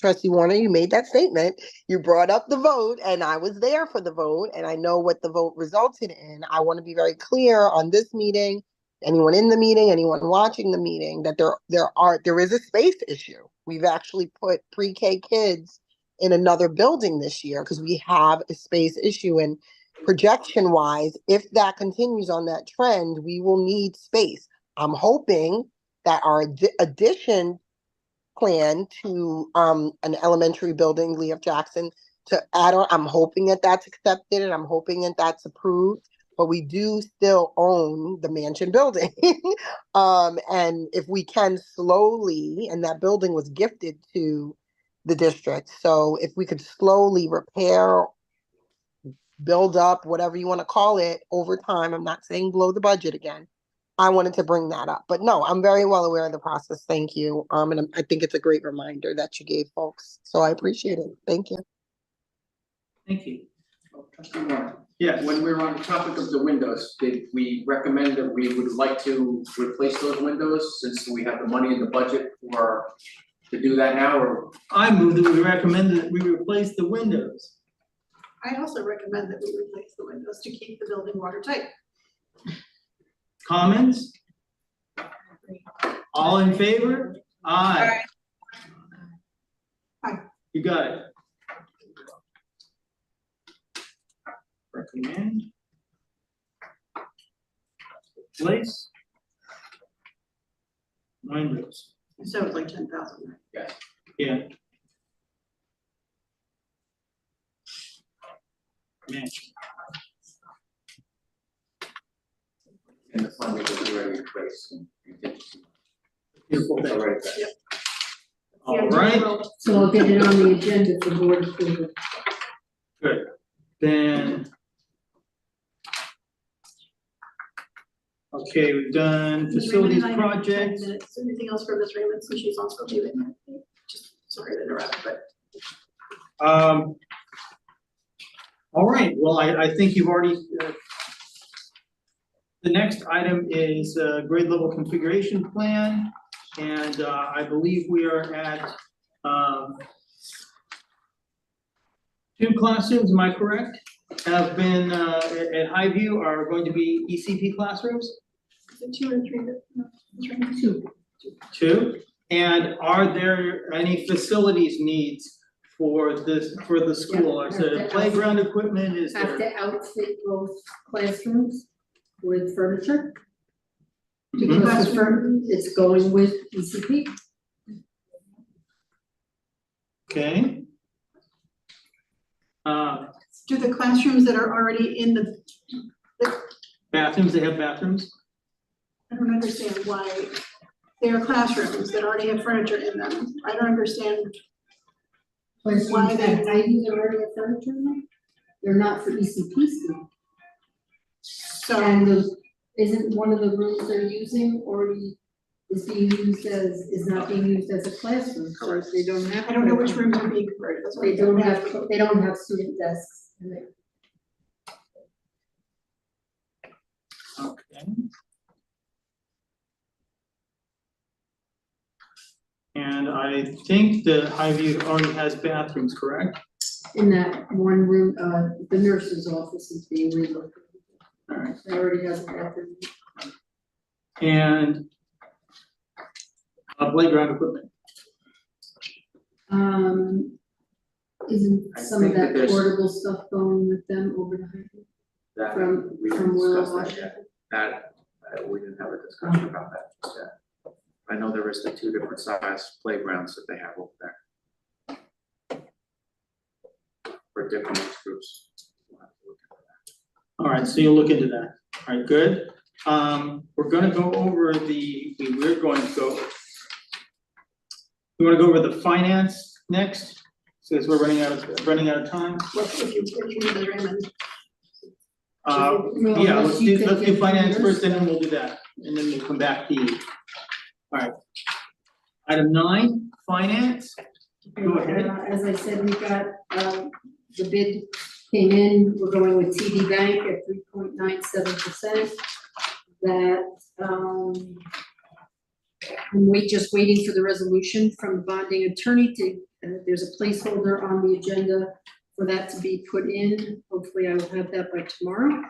Trustee Warner, you made that statement, you brought up the vote, and I was there for the vote, and I know what the vote resulted in. I want to be very clear on this meeting, anyone in the meeting, anyone watching the meeting, that there is a space issue. We've actually put pre-K kids in another building this year because we have a space issue, and projection wise, if that continues on that trend, we will need space. I'm hoping that our addition plan to an elementary building, Lee F. Jackson, to add on, I'm hoping that that's accepted and I'm hoping that that's approved, but we do still own the mansion building. And if we can slowly, and that building was gifted to the district, so if we could slowly repair, build up, whatever you want to call it, over time, I'm not saying blow the budget again, I wanted to bring that up. But no, I'm very well aware of the process. Thank you. And I think it's a great reminder that you gave folks. So I appreciate it. Thank you. Thank you. Trustee Warren. Yes. When we were on the topic of the windows, did we recommend that we would like to replace those windows since we have the money in the budget for to do that now, or I move that we recommend that we replace the windows. I also recommend that we replace the windows to keep the building watertight. Comments? All in favor? Aye. Aye. You got it. Recommend. Place. Windows, So it's like 10,000. yeah. Man, in the funding is already in place and contingency. beautiful It's thing. already there. All right, So I'll get it on the agenda for board approval. good. Then. Okay, we've done Ms. facilities Raymond and I have 10 projects. minutes. Anything else for Ms. Raymond, since she's also leaving? Just sorry to interrupt, but. All right, well, I think you've already, the next item is grade level configuration plan. And I believe we are at 2 classrooms, am I correct? Have been at Highview are going to be ECP classrooms? Is it 2 or 3? No, it's right. 2. And are there any facilities needs for the school? Is there playground equipment? Is Have there? to outfit both classrooms with furniture. Mhm. Because it's going with ECP. Okay. Do the classrooms that are already in the, Bathrooms, they have bathrooms? I don't understand why they are classrooms that already have furniture in them. I don't understand. Classrooms Why they- that Ivy already have furniture in them. They're not for ECP students. So, And isn't one of the rooms they're using already is not being used as a classroom, so they don't have. I don't know which rooms are being converted. That's what They don't I'm have, asking. they don't have student desks in there. Okay. And I think the Highview already has bathrooms, correct? In that one room, the nurse's office is being relocated. All right. It already has a bathroom. And playground equipment. Isn't I some of think that that there's- portable stuff going with them over to Highview? That, From- we from didn't Willow discuss that Wash? yet. That, we didn't have a discussion about that just yet. I know there is the 2 different size playgrounds that they have over there. For different age groups. We'll have to look into that. All right, so you'll look into that. All right, good. We're gonna go over we're going to go. We wanna go over the finance next, since we're running out of time. Well, if you need the Raymond. Yeah, let's unless you do, can let's do get finance numbers. first, and then we'll do that, and then we'll come back to you. All right. Item 9, finance. Go ahead. As I said, we got, the bid came in, we're going with TD Bank at 3.97%. That, I'm just waiting for the resolution from the bonding attorney to, there's a placeholder on the agenda for that to be put in. Hopefully I will have that by tomorrow.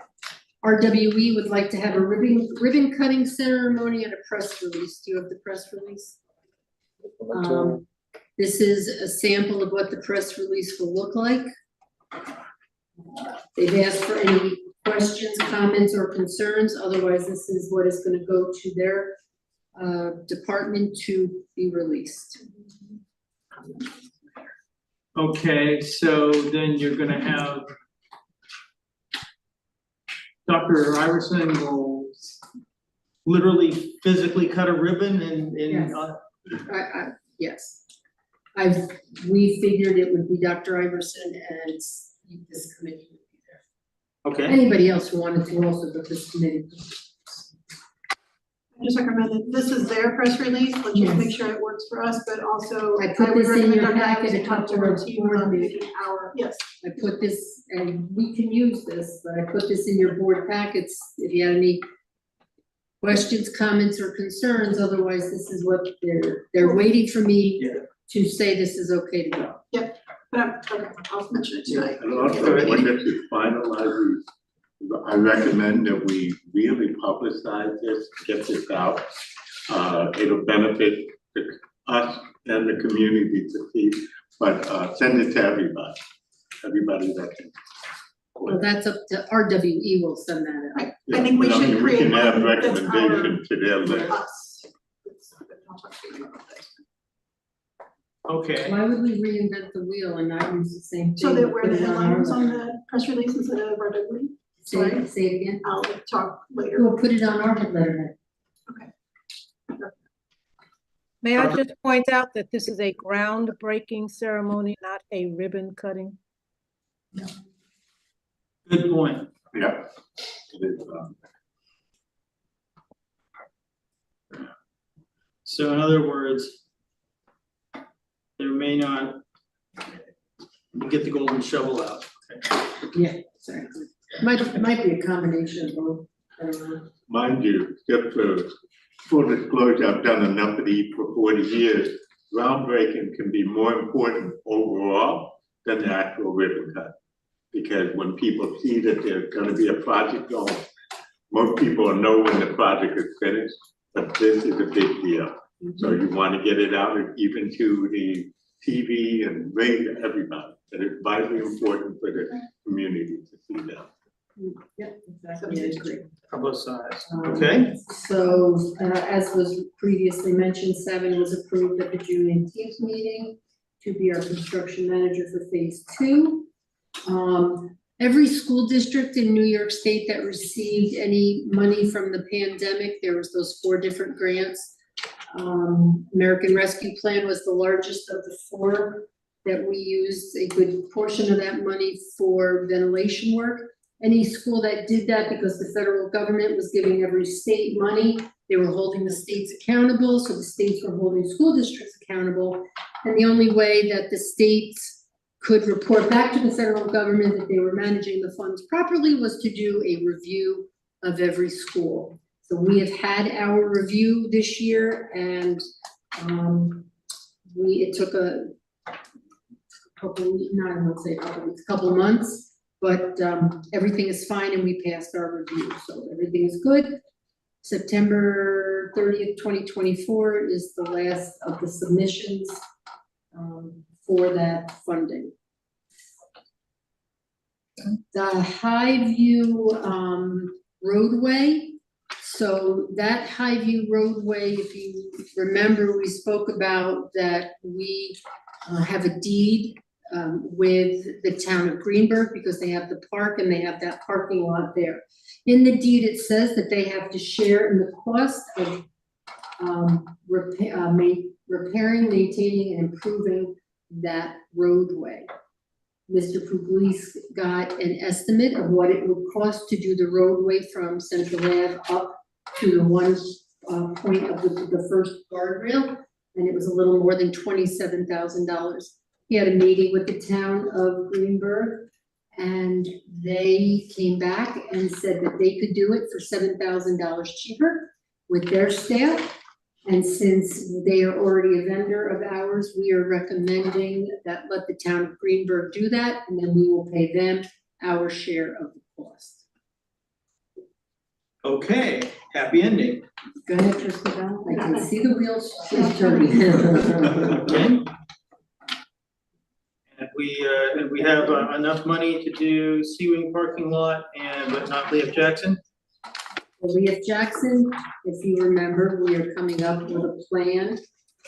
RWE would like to have a ribbon cutting ceremony and a press release. Do you have the press release? This is a sample of what the press release will look like. They've asked for any questions, comments, or concerns, otherwise this is what is gonna go to their department to be released. Okay, so then you're gonna have Dr. Iverson will literally physically cut a ribbon and Yes. Yes. We figured it would be Dr. Iverson and this committee would be there. okay. Anybody else who wanted to also, but this committee. I just recommend that this is their press release, let's just make sure it works for us, but also. I put would this in your recommend our packet a talk to couple our of team board about meetings. making our, yes. I put this, and we can use this, but I put this in your board packets if you had any questions, comments, or concerns, otherwise this is what they're waiting for me to say this is okay to go. But okay, I'll mention it tonight. And also, when this is finalized, I recommend that we really publicize this, get this out. It'll benefit us and the community to see, but send it to everybody that can. Well, that's up to RWE will send that out. I think we should create can have one that's recommendation to their list. us. I'll talk to you about that. Okay, Why would we reinvent the wheel and not use the same thing? So that we're Put the it on our headlines on letter? the press release instead of RWE. Say it again. I'll talk later. We'll put it on our letterhead. May I just point out that this is a groundbreaking ceremony, not a ribbon cutting? good point. Yeah. It is, So in other words, there may not, get the golden shovel out. Yeah, exactly. Might be a combination of both. I don't know. Mind you, just for full disclosure, I've done enough of these for 40 years. Groundbreaking can be more important overall than the actual ribbon cut. Because when people see that there's gonna be a project going, most people will know when the project is finished, but this is a big deal. So you wanna get it out even to the TV and radio, everybody. That it's vitally important for the community to see that. Yep, exactly, I agree. Publicize, okay? So, as was previously mentioned, 7 was approved at the June 18th meeting to be our construction manager for phase 2. Every school district in New York State that received any money from the pandemic, there was those 4 different grants. American Rescue Plan was the largest of the 4 that we used a good portion of that money for ventilation work. Any school that did that, because the federal government was giving every state money, they were holding the states accountable, so the states were holding school districts accountable. And the only way that the states could report back to the federal government that they were managing the funds properly was to do a review of every school. So we have had our review this year, and it took a couple, not I won't say a couple weeks, couple months, but everything is fine and we passed our review, so everything is good. September 30th, 2024 is the last of the submissions for that funding. The Highview roadway. So that Highview roadway, if you remember, we spoke about that we have a deed with the town of Greenburgh because they have the park and they have that parking lot there. In the deed, it says that they have to share in the cost of repairing, maintaining, and improving that roadway. Mr. Pugliese got an estimate of what it would cost to do the roadway from Central Ave up to the one point of the first guardrail, and it was a little more than $27,000. He had a meeting with the town of Greenburgh, and they came back and said that they could do it for $7,000 cheaper with their staff. And since they are already a vendor of ours, we are recommending that let the town of Greenburgh do that, and then we will pay them our share of the cost. Okay, happy ending. Go ahead, Christabel. I can see the wheels turning. Okay. And we have enough money to do Sea-Wing parking lot but not Leah Jackson? Leah Jackson, if you remember, we are coming up with a plan,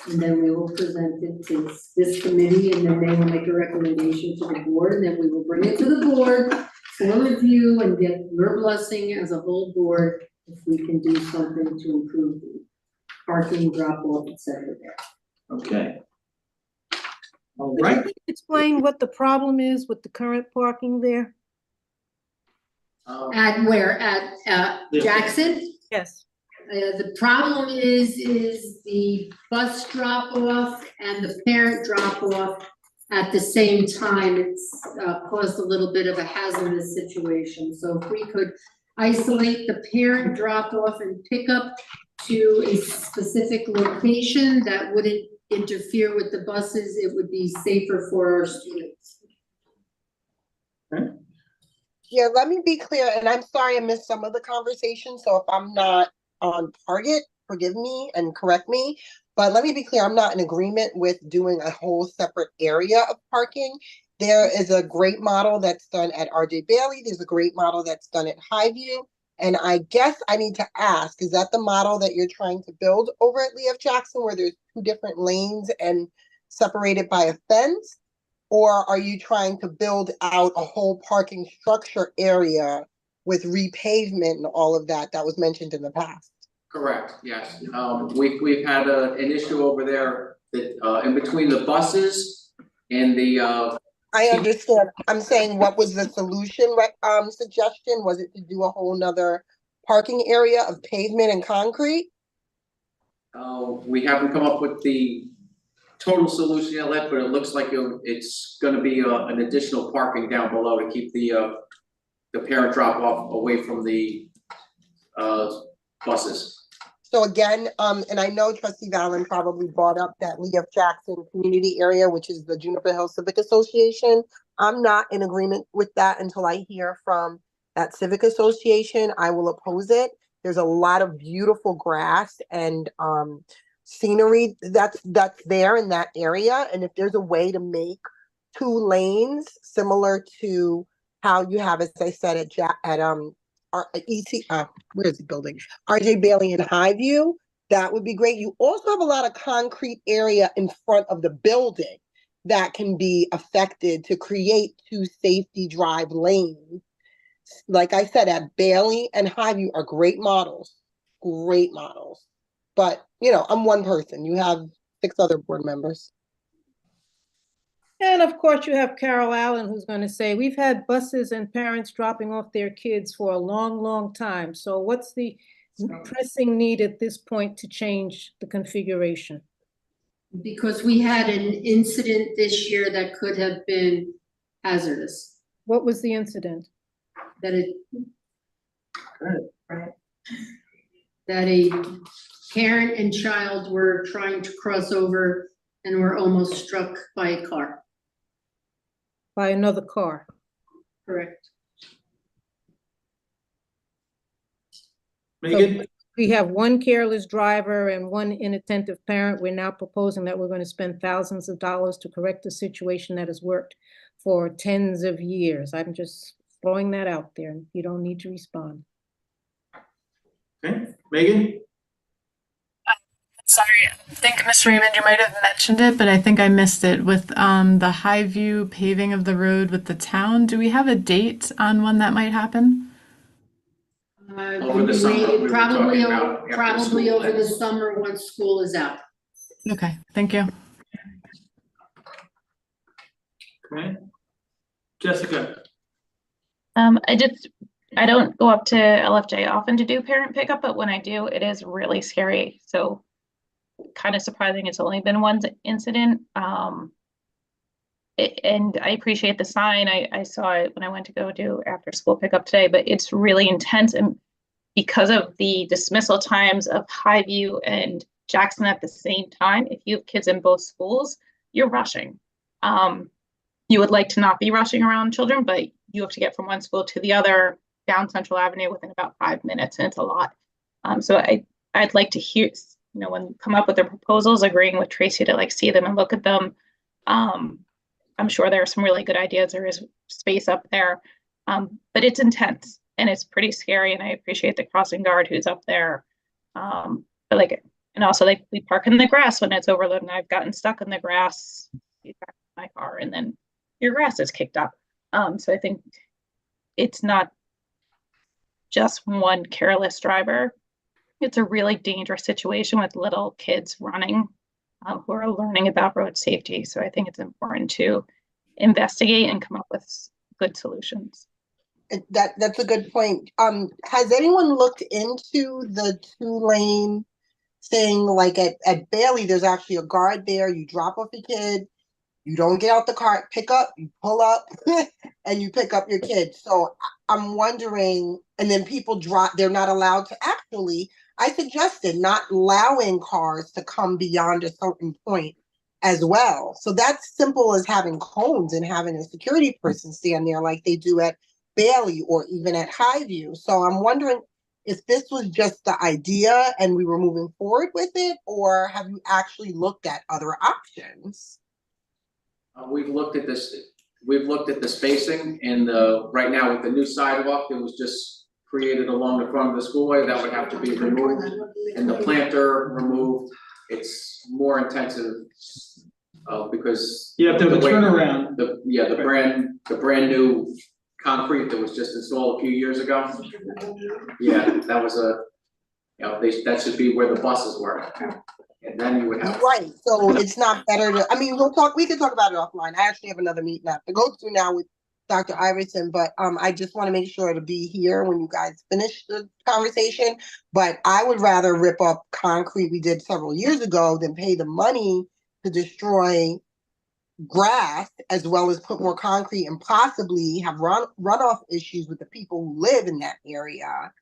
and then we will present it to this committee, and then they will make a recommendation to the board, and then we will bring it to the board for review and get your blessing as a whole board if we can do something to improve the parking, drop off, et cetera there. Okay. All right. Could you explain what the problem is with the current parking there? At where? At Jackson? Yes. The problem is the bus drop off and the parent drop off at the same time. It's caused a little bit of a hazardous situation. So if we could isolate the parent drop off and pick up to a specific location that wouldn't interfere with the buses, it would be safer for our students. Yeah, let me be clear, and I'm sorry I missed some of the conversation, so if I'm not on target, forgive me and correct me. But let me be clear, I'm not in agreement with doing a whole separate area of parking. There is a great model that's done at RJ Bailey. There's a great model that's done at Highview. And I guess I need to ask, is that the model that you're trying to build over at Lee F. Jackson, where there's 2 different lanes and separated by a fence? Or are you trying to build out a whole parking structure area with repavement and all of that that was mentioned in the past? Correct, yes. We've had an issue over there that, in between the buses and the, I understand. I'm saying, what was the solution, suggestion? Was it to do a whole nother parking area of pavement and concrete? we haven't come up with the total solution yet, but it looks like it's gonna be an additional parking down below to keep the parent drop off away from the buses. So again, and I know Trustee Valen probably brought up that Lee F. Jackson community area, which is the Juniper Hill Civic Association. I'm not in agreement with that until I hear from that civic association. I will oppose it. There's a lot of beautiful grass and scenery that's there in that area. And if there's a way to make 2 lanes similar to how you have, as I said, where is the building? RJ Bailey and Highview, that would be great. You also have a lot of concrete area in front of the building that can be affected to create 2 safety drive lanes. Like I said, at Bailey and Highview are great models. But, I'm one person. You have 6 other board members. And of course, you have Carol Allen, who's going to say, we've had buses and parents dropping off their kids for a long, long time. So what's the pressing need at this point to change the configuration? Because we had an incident this year that could have been hazardous. What was the incident? That a parent and child were trying to cross over and were almost struck by a car. By another car? Correct. Megan? So we have 1 careless driver and 1 inattentive parent. We're now proposing that we're going to spend thousands of dollars to correct a situation that has worked for tens of years. I'm just throwing that out there. You don't need to respond. Okay, Megan? Sorry, I think Mr. Raymond, you might have mentioned it, but I think I missed it with the Highview paving of the road with the town. Do we have a date on when that might happen? Over the summer, we were Probably talking about after probably school over the ends. summer once school is out. Okay, thank you. Okay. Jessica? I don't go up to LFJ often to do parent pickup, but when I do, it is really scary. So kind of surprising it's only been 1 incident. And I appreciate the sign. I saw it when I went to go do after school pickup today, but it's really intense. And because of the dismissal times of Highview and Jackson at the same time, if you have kids in both schools, you're rushing. You would like to not be rushing around children, but you have to get from one school to the other down Central Avenue within about 5 minutes, and it's a lot. So I'd like to hear, when you come up with the proposals, agreeing with Tracy to see them and look at them. I'm sure there are some really good ideas. There is space up there, but it's intense and it's pretty scary. And I appreciate the crossing guard who's up there. But and also we park in the grass when it's overloaded. And I've gotten stuck in the grass in my car, and then your grass is kicked up. So I think it's not just 1 careless driver. It's a really dangerous situation with little kids running who are learning about road safety. So I think it's important to investigate and come up with good solutions. That's a good point. Has anyone looked into the 2-lane thing? Like at Bailey, there's actually a guard there. You drop off your kid, you don't get out the car, pick up, you pull up, and you pick up your kid. So I'm wondering, and then people drop, they're not allowed to actually, I suggested not allowing cars to come beyond a certain point as well. So that's simple as having cones and having a security person stand there like they do at Bailey or even at Highview. So I'm wondering if this was just the idea and we were moving forward with it, or have you actually looked at other options? We've looked at this, we've looked at the spacing and right now with the new sidewalk that was just created along the front of the schoolway, that would have to be removed and the planter removed. It's more intensive because You have to have a the way- turnaround. The brand new concrete that was just installed a few years ago. Yeah, that was that should be where the buses were. And then you would have. Right, so it's not better to, I mean, we can talk about it offline. I actually have another meeting I have to go to now with Dr. Iverson, but I just want to make sure to be here when you guys finish the conversation. But I would rather rip up concrete we did several years ago than pay the money to destroy grass, as well as put more concrete and possibly have runoff issues with the people who live in that area.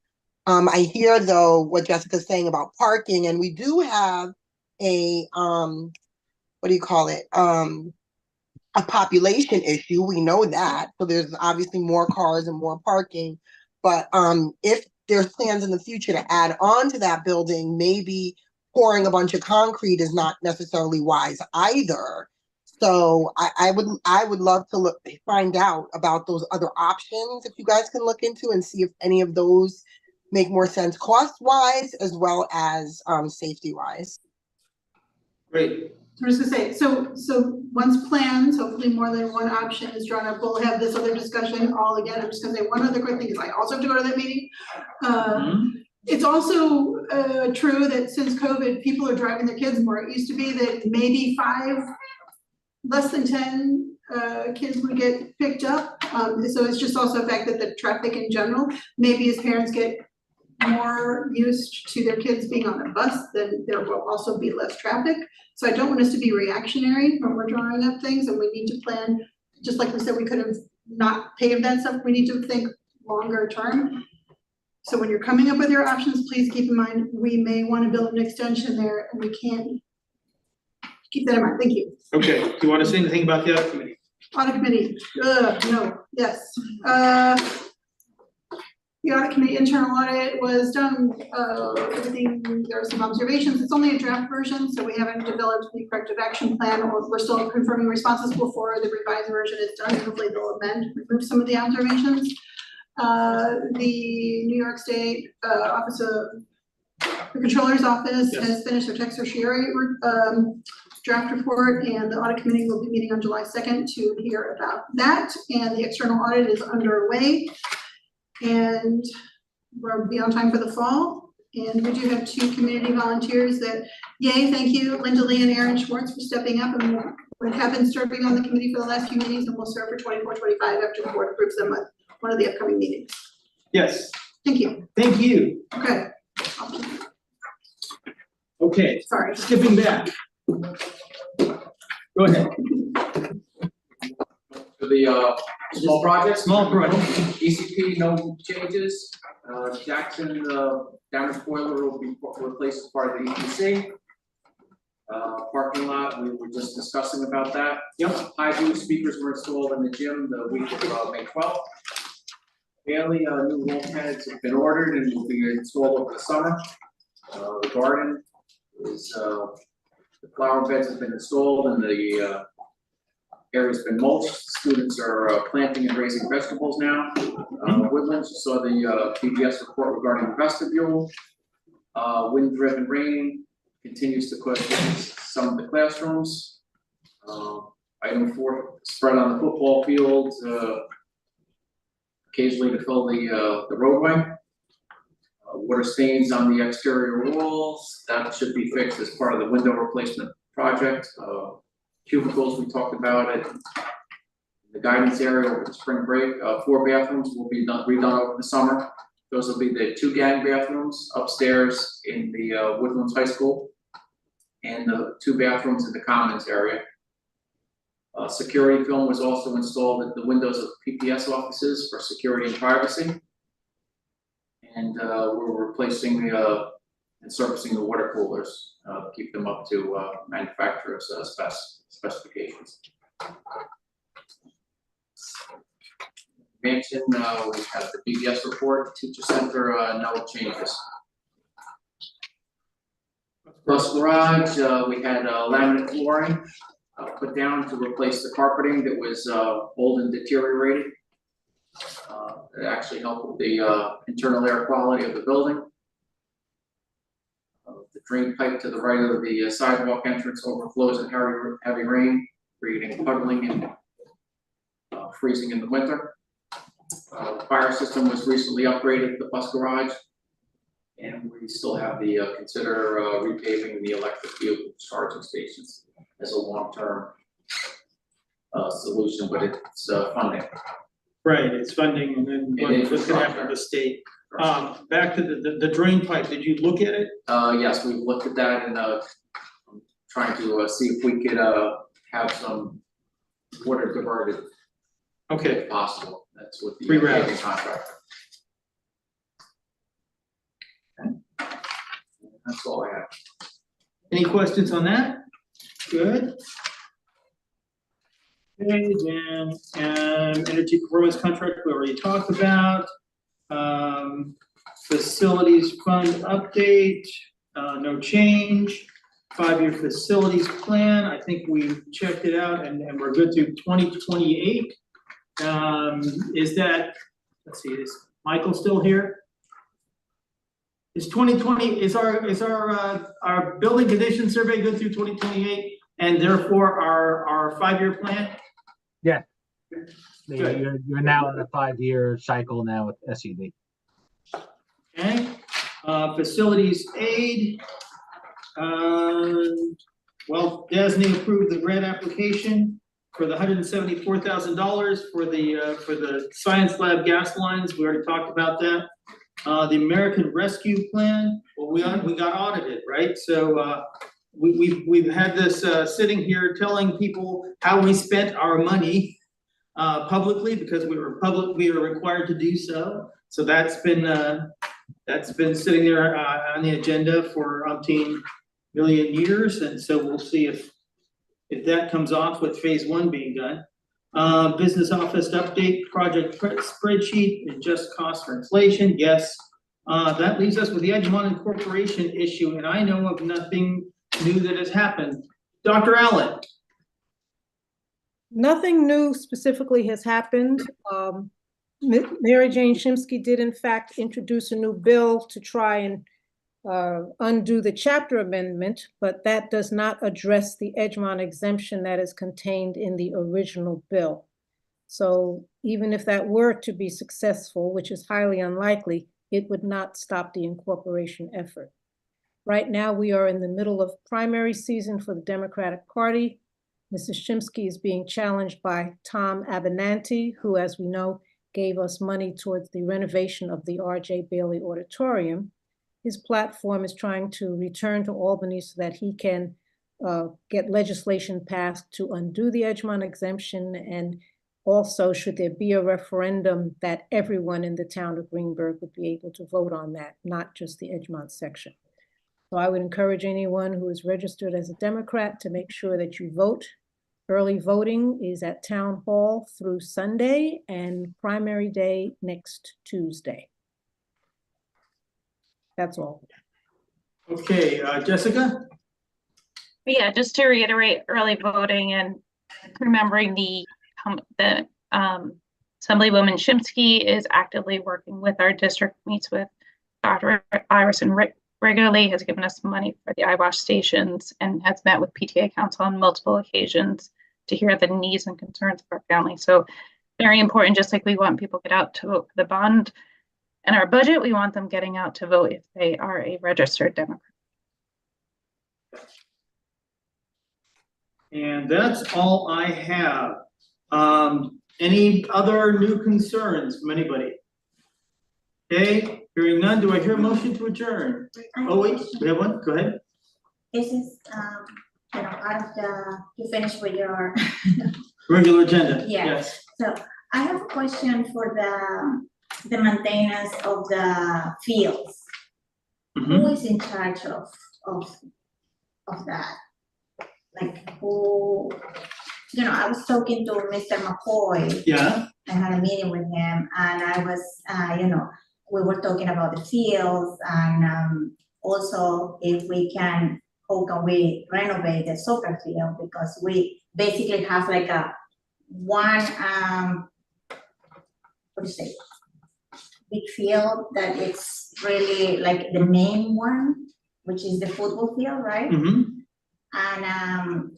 I hear though what Jessica's saying about parking, and we do have a what do you call it? A population issue. We know that. So there's obviously more cars and more parking. But if there's plans in the future to add on to that building, maybe pouring a bunch of concrete is not necessarily wise either. So I would love to find out about those other options if you guys can look into and see if any of those make more sense cost-wise as well as safety-wise. Great. I was gonna say, so once plans, hopefully more than one option is drawn up, we'll have this other discussion all again. I'm just gonna say one other quick thing is I also have to go to that meeting. It's also true that since COVID, people are driving their kids more. It used to be that maybe less than 10 kids would get picked up. So it's just also a fact that the traffic in general, maybe as parents get more used to their kids being on a bus, then there will also be less traffic. So I don't want us to be reactionary when we're drawing up things, and we need to plan, just like we said, we could have not paved that stuff. We need to think longer term. So when you're coming up with your options, please keep in mind, we may want to build an extension there and we can't. Keep that in mind. Thank you. Okay, do you want to say anything about the audit committee? Audit committee, no, yes. The audit committee internal audit was done, everything, there are some observations. It's only a draft version, so we haven't developed the corrective action plan, or we're still confirming responses before the revised version is done. Hopefully they'll remove some of the observations. The New York State Office of the Controller's Office has finished their tax certiorari draft report, and the audit committee will be meeting on July 2nd to hear about that. And the external audit is underway, and we're beyond time for the fall. And we do have 2 community volunteers that, yay, thank you, Linda Lee and Aaron Schwartz for stepping up, and we have been serving on the committee for the last few meetings, and we'll serve for 24-25 after the board approves them with one of the upcoming meetings. Yes. Thank you. Thank you. Okay. Okay. Sorry. Skipping back. Go ahead. For the small projects. Small project. ECP, no changes. Jackson damaged boiler will be replaced as part of the EPC. Parking lot, we were just discussing about that. Yep. High-view speakers were installed in the gym the week of May 12th. Bailey, new wall tenants have been ordered and will be installed over the summer. The garden is, the flower beds have been installed and the area's been mulched. Students are planting and raising vegetables now. Woodlands, you saw the PBS report regarding the vestibule. Wind-driven rain continues to cause some of the classrooms. Item 4, spread on the football field, occasionally to fill the roadway. Water stains on the exterior walls, that should be fixed as part of the window replacement project. Cubicles, we talked about it. The guidance area over the spring break, 4 bathrooms will be redone over the summer. Those will be the 2 gang bathrooms upstairs in the Woodlands High School, and the 2 bathrooms in the commons area. Security film was also installed at the windows of PPS offices for security and privacy. And we're replacing and servicing the water coolers, keep them up to manufacturer's specifications. Mansion, we have the BBS report, teacher center, no changes. Bus garage, we had laminate flooring put down to replace the carpeting that was old and deteriorated. It actually helped with the internal air quality of the building. The drain pipe to the right of the sidewalk entrance overflows in heavy rain, creating puddling and freezing in the winter. The fire system was recently upgraded at the bus garage, and we still have the consider repaving the electric vehicle charging stations as a long-term solution, but it's funding. Right, it's funding, and then what's gonna happen to the state? Back to the drain pipe, did you look at it? Yes, we've looked at that and trying to see if we could have some water diverted. Okay. If possible. That's what the Reroute. paving contractor. Okay. That's all I have. Any questions on that? Good. Okay, then, energy performance contract, we already talked about. Facilities fund update, no change. 5-year facilities plan, I think we've checked it out and we're good through 2028. Is that, let's see, is Michael still here? Is 2020, is our building condition survey good through 2028 and therefore our 5-year plan? Yeah. Good. You're now in the 5-year cycle now with SED. Okay, facilities aid. Well, Desney approved the grant application for the $174,000 for the science lab gas lines. We already talked about that. The American Rescue Plan, well, we got audited, right? So we've had this sitting here telling people how we spent our money publicly because we were required to do so. So that's been sitting there on the agenda for umpteen million years, and so we'll see if that comes off with phase 1 being done. Business office update, project spreadsheet, and just cost for inflation, yes. That leaves us with the Edgemont Incorporation issue, and I know of nothing new that has happened. Dr. Allen. Nothing new specifically has happened. Mary Jane Shimsky did in fact introduce a new bill to try and undo the chapter amendment, but that does not address the Edgemont exemption that is contained in the original bill. So even if that were to be successful, which is highly unlikely, it would not stop the incorporation effort. Right now, we are in the middle of primary season for the Democratic Party. Mrs. Shimsky is being challenged by Tom Abenanti, who, as we know, gave us money towards the renovation of the R.J. Bailey Auditorium. His platform is trying to return to Albany so that he can get legislation passed to undo the Edgemont exemption, and also should there be a referendum that everyone in the town of Greenburgh would be able to vote on that, not just the Edgemont section. So I would encourage anyone who is registered as a Democrat to make sure that you vote. Early voting is at Town Hall through Sunday and primary day next Tuesday. That's all. Okay, Jessica? Yeah, just to reiterate, early voting and remembering the Assemblywoman Shimsky is actively working with our district, meets with Dr. Iverson regularly, has given us money for the eyewash stations, and has met with PTA council on multiple occasions to hear the needs and concerns of our family. So very important, just like we want people to get out to vote for the bond and our budget, we want them getting out to vote if they are a registered Democrat. And that's all I have. Any other new concerns from anybody? Okay, hearing none, do I hear a motion to adjourn? Oh, wait, we have one, go ahead. This is, out of you finish with your Regular agenda, yeah. yes. So I have a question for the maintenance of the fields. who is in charge of that? Like who, I was talking to Mr. McCoy. Yeah. I had a meeting with him and I was, we were talking about the fields and also if we can, how can we renovate the soccer field? Because we basically have like a one, what do you say? Big field that it's really like the main one, which is the football field, right? And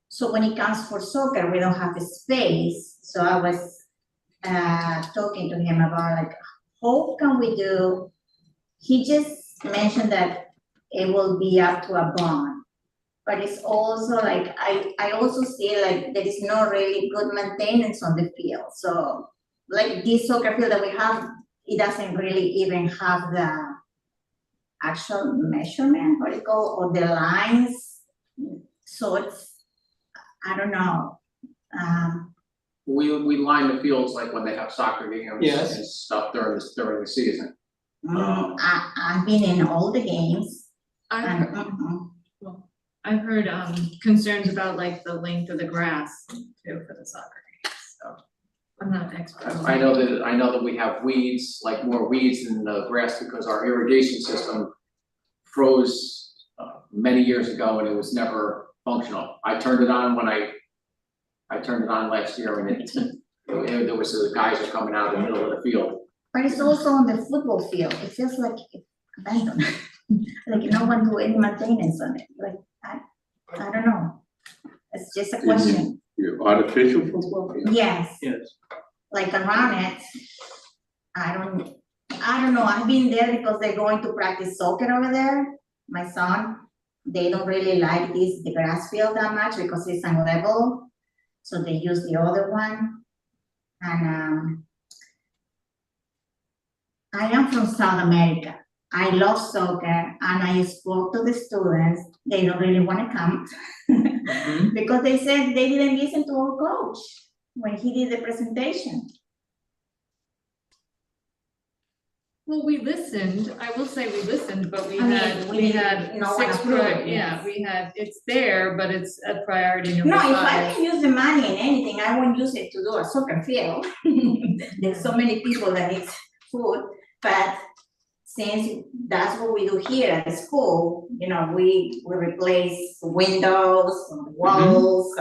so when it comes for soccer, we don't have the space. So I was talking to him about like, how can we do? He just mentioned that it will be up to a bond, but it's also like I also see like there is no really good maintenance on the field. So like this soccer field that we have, it doesn't really even have the actual measurement, what you call, or the lines. So it's, I don't know. We line the fields like when they have soccer games Yes. and stuff during the season. I've been in all the games. I've heard concerns about like the length of the grass too for the soccer games, so I'm not an expert. I know that we have weeds, like more weeds than the grass because our irrigation system froze many years ago and it was never functional. I turned it on when I turned it on last year and there was the guys are coming out in the middle of the field. But it's also on the football field. It feels like abandoned. Like no one do any maintenance on it. Like I don't know. It's just a question. Your artificial football field? Yes. Yes. Like around it, I don't know. I've been there because they're going to practice soccer over there. My son, they don't really like the grass field that much because it's unlevel. So they use the other one. And I am from South America. I love soccer and I spoke to the students. They don't really want to come because they said they didn't listen to our coach when he did the presentation. Well, we listened, I will say we listened, but we I mean, had we no six, yes. we had, it's there, but it's a priority No, number if I five. can use the money in anything, I won't use it to do a soccer field. There's so many people that need food, but since that's what we do here at the school, we replace windows, walls,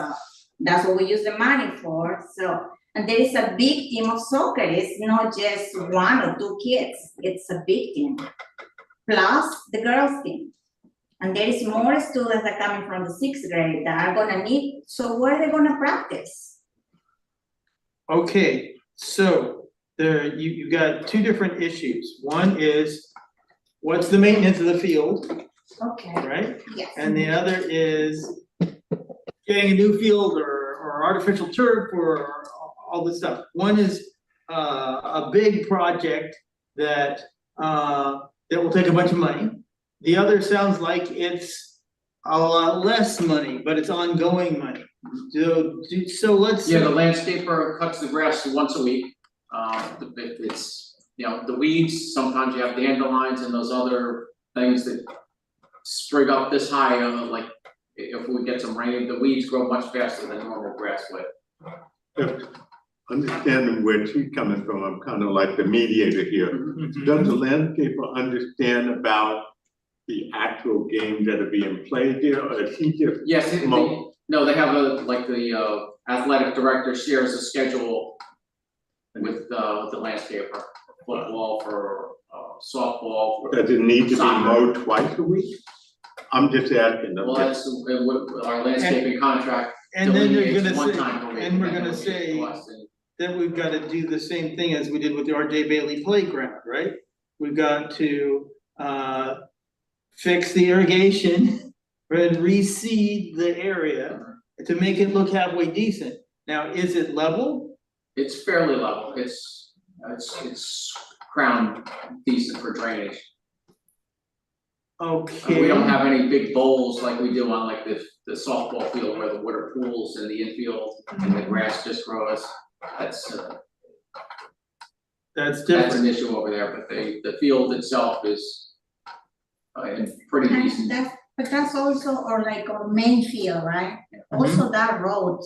that's what we use the money for. So, and there is a big team of soccer. It's not just one or two kids. It's a big team. Plus the girls team. And there is more students that are coming from the 6th grade that are gonna need, so where are they gonna practice? Okay, so there, you got two different issues. One is, what's the maintenance of the field, Okay. right? Yes. And the other is getting a new field or artificial turf or all this stuff. One is a big project that will take a bunch of money. The other sounds like it's a lot less money, but it's ongoing money. So let's. Yeah, the landscaper cuts the grass once a week. It's, the weeds, sometimes you have dandelions and those other things that sprig up this high, like if we get some rain, the weeds grow much faster than normal grass would. Understanding where she's coming from, I'm kind of like the mediator here. Does the landscaper understand about the actual games that are being played there, or is he just? Yes, no, they have the athletic director shares a schedule with the landscaper, football, for softball. Does it need to be soccer. mowed twice a week? I'm just asking them. Well, that's our landscaping contract. And then you're delineates gonna one say, time per week, and we're then gonna it would be say cost, and that we've gotta do the same thing as we did with the RJ Bailey playground, right? We've got to fix the irrigation and reseed the area to make it look halfway decent. Now, is it level? It's fairly level. It's crown decent for drainage. Okay. We don't have any big bowls like we do on like the softball field where the water pools in the infield and the grass just grows. That's different. That's an issue over there, but the field itself is Pretty And decent. but that's also, or like our main field, right? Mm-hmm. Also that road,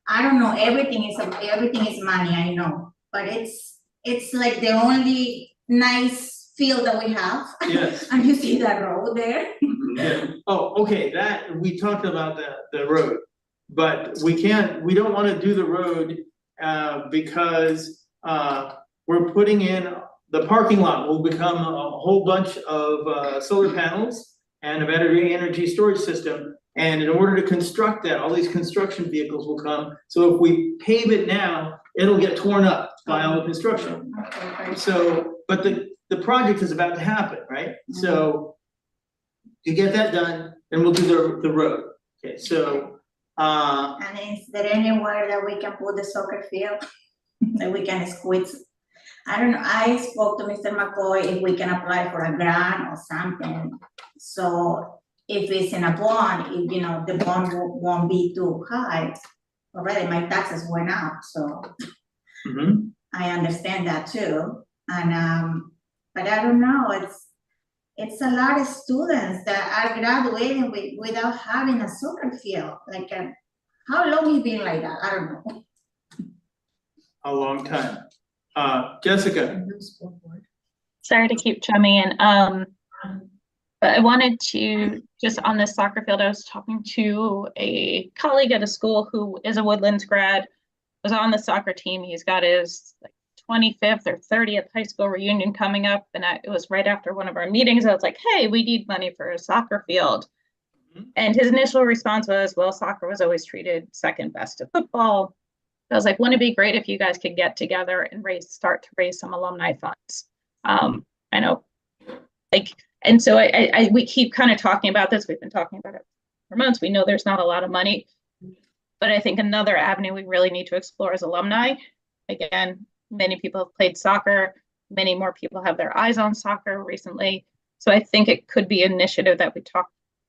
I don't know, everything is money, I know, but it's like the only nice field that we have. Yes. And you see that road there? Yeah. Oh, okay, that, we talked about the road, but we don't wanna do the road, because, we're putting in, the parking lot will become a whole bunch of, solar panels and a battery energy storage system. And in order to construct that, all these construction vehicles will come, so if we pave it now, it'll get torn up by all the construction. Okay. So, but the project is about to happen, right? So to get that done, then we'll do the road. Okay, so, And is there anywhere that we can put the soccer field, that we can squeeze? I don't know, I spoke to Mr. McCoy if we can apply for a grant or something. So if it's in a bond, if, you know, the bond won't be too high. Already my taxes went up, so I understand that too. And, but I don't know, it's a lot of students that are graduating without having a soccer field. Like, how long you been like that? I don't know. a long time. Jessica, Sorry to keep chiming in. But I wanted to, just on this soccer field, I was talking to a colleague at a school who is a Woodlands grad, was on the soccer team. He's got his like 25th or 30th high school reunion coming up. And it was right after one of our meetings. I was like, hey, we need money for a soccer field. And his initial response was, well, soccer was always treated second best to football. I was like, wouldn't it be great if you guys could get together and start to raise some alumni funds? I know, like, and so we keep kind of talking about this. We've been talking about it for months. We know there's not a lot of money, but I think another avenue we really need to explore is alumni. Again, many people have played soccer. Many more people have their eyes on soccer recently. So I think it could be an initiative that we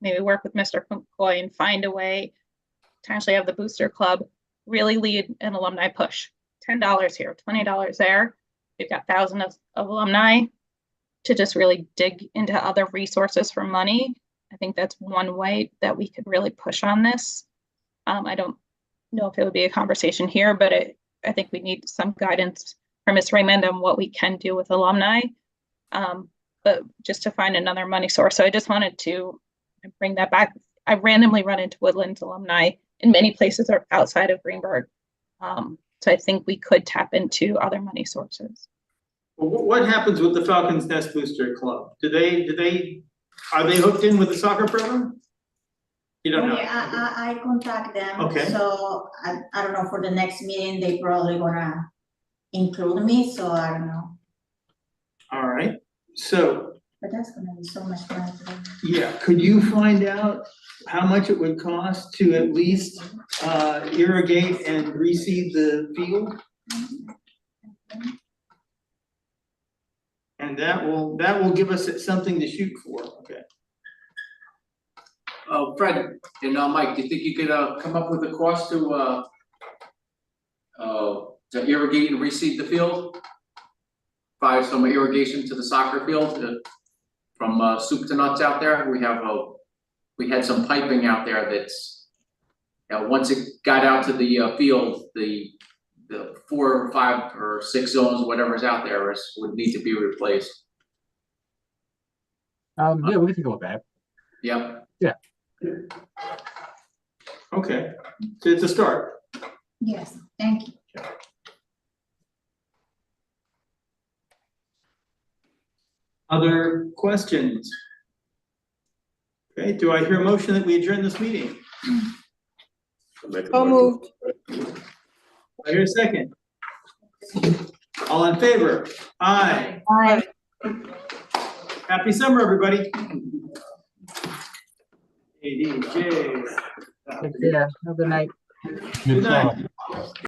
maybe work with Mr. McCoy and find a way to actually have the booster club really lead an alumni push. $10 here, $20 there. We've got thousands of alumni to just really dig into other resources for money. I think that's one way that we could really push on this. I don't know if it would be a conversation here, but I think we need some guidance from Ms. Raymond on what we can do with alumni, but just to find another money source. So I just wanted to bring that back. I randomly run into Woodlands alumni in many places are outside of Greenburgh. So I think we could tap into other money sources. well, what happens with the Falcons Nest Booster Club? Are they hooked in with the soccer program? You don't know? Yeah, I contact them. Okay. So I don't know, for the next meeting, they probably gonna include me, so I don't know. All right, so, But that's gonna be so much money for them. yeah, could you find out how much it would cost to at least irrigate and reseed the field? And that will give us something to shoot for, okay? Fred and Mike, do you think you could come up with a cost to irrigate and reseed the field? Provide some irrigation to the soccer field from soup to nuts out there. We had some piping out there that's, once it got out to the field, the 4 or 5 or 6 zones, whatever's out there would need to be replaced. Yeah, we can go with that. Yep. Yeah. Okay, so it's a start. Yes, thank you. Other questions? Okay, do I hear a motion that we adjourn this meeting? So moved. I hear a second. All in favor? Aye. Aye. Happy summer, everybody. ADJ. Take care. Have a good night. Good night.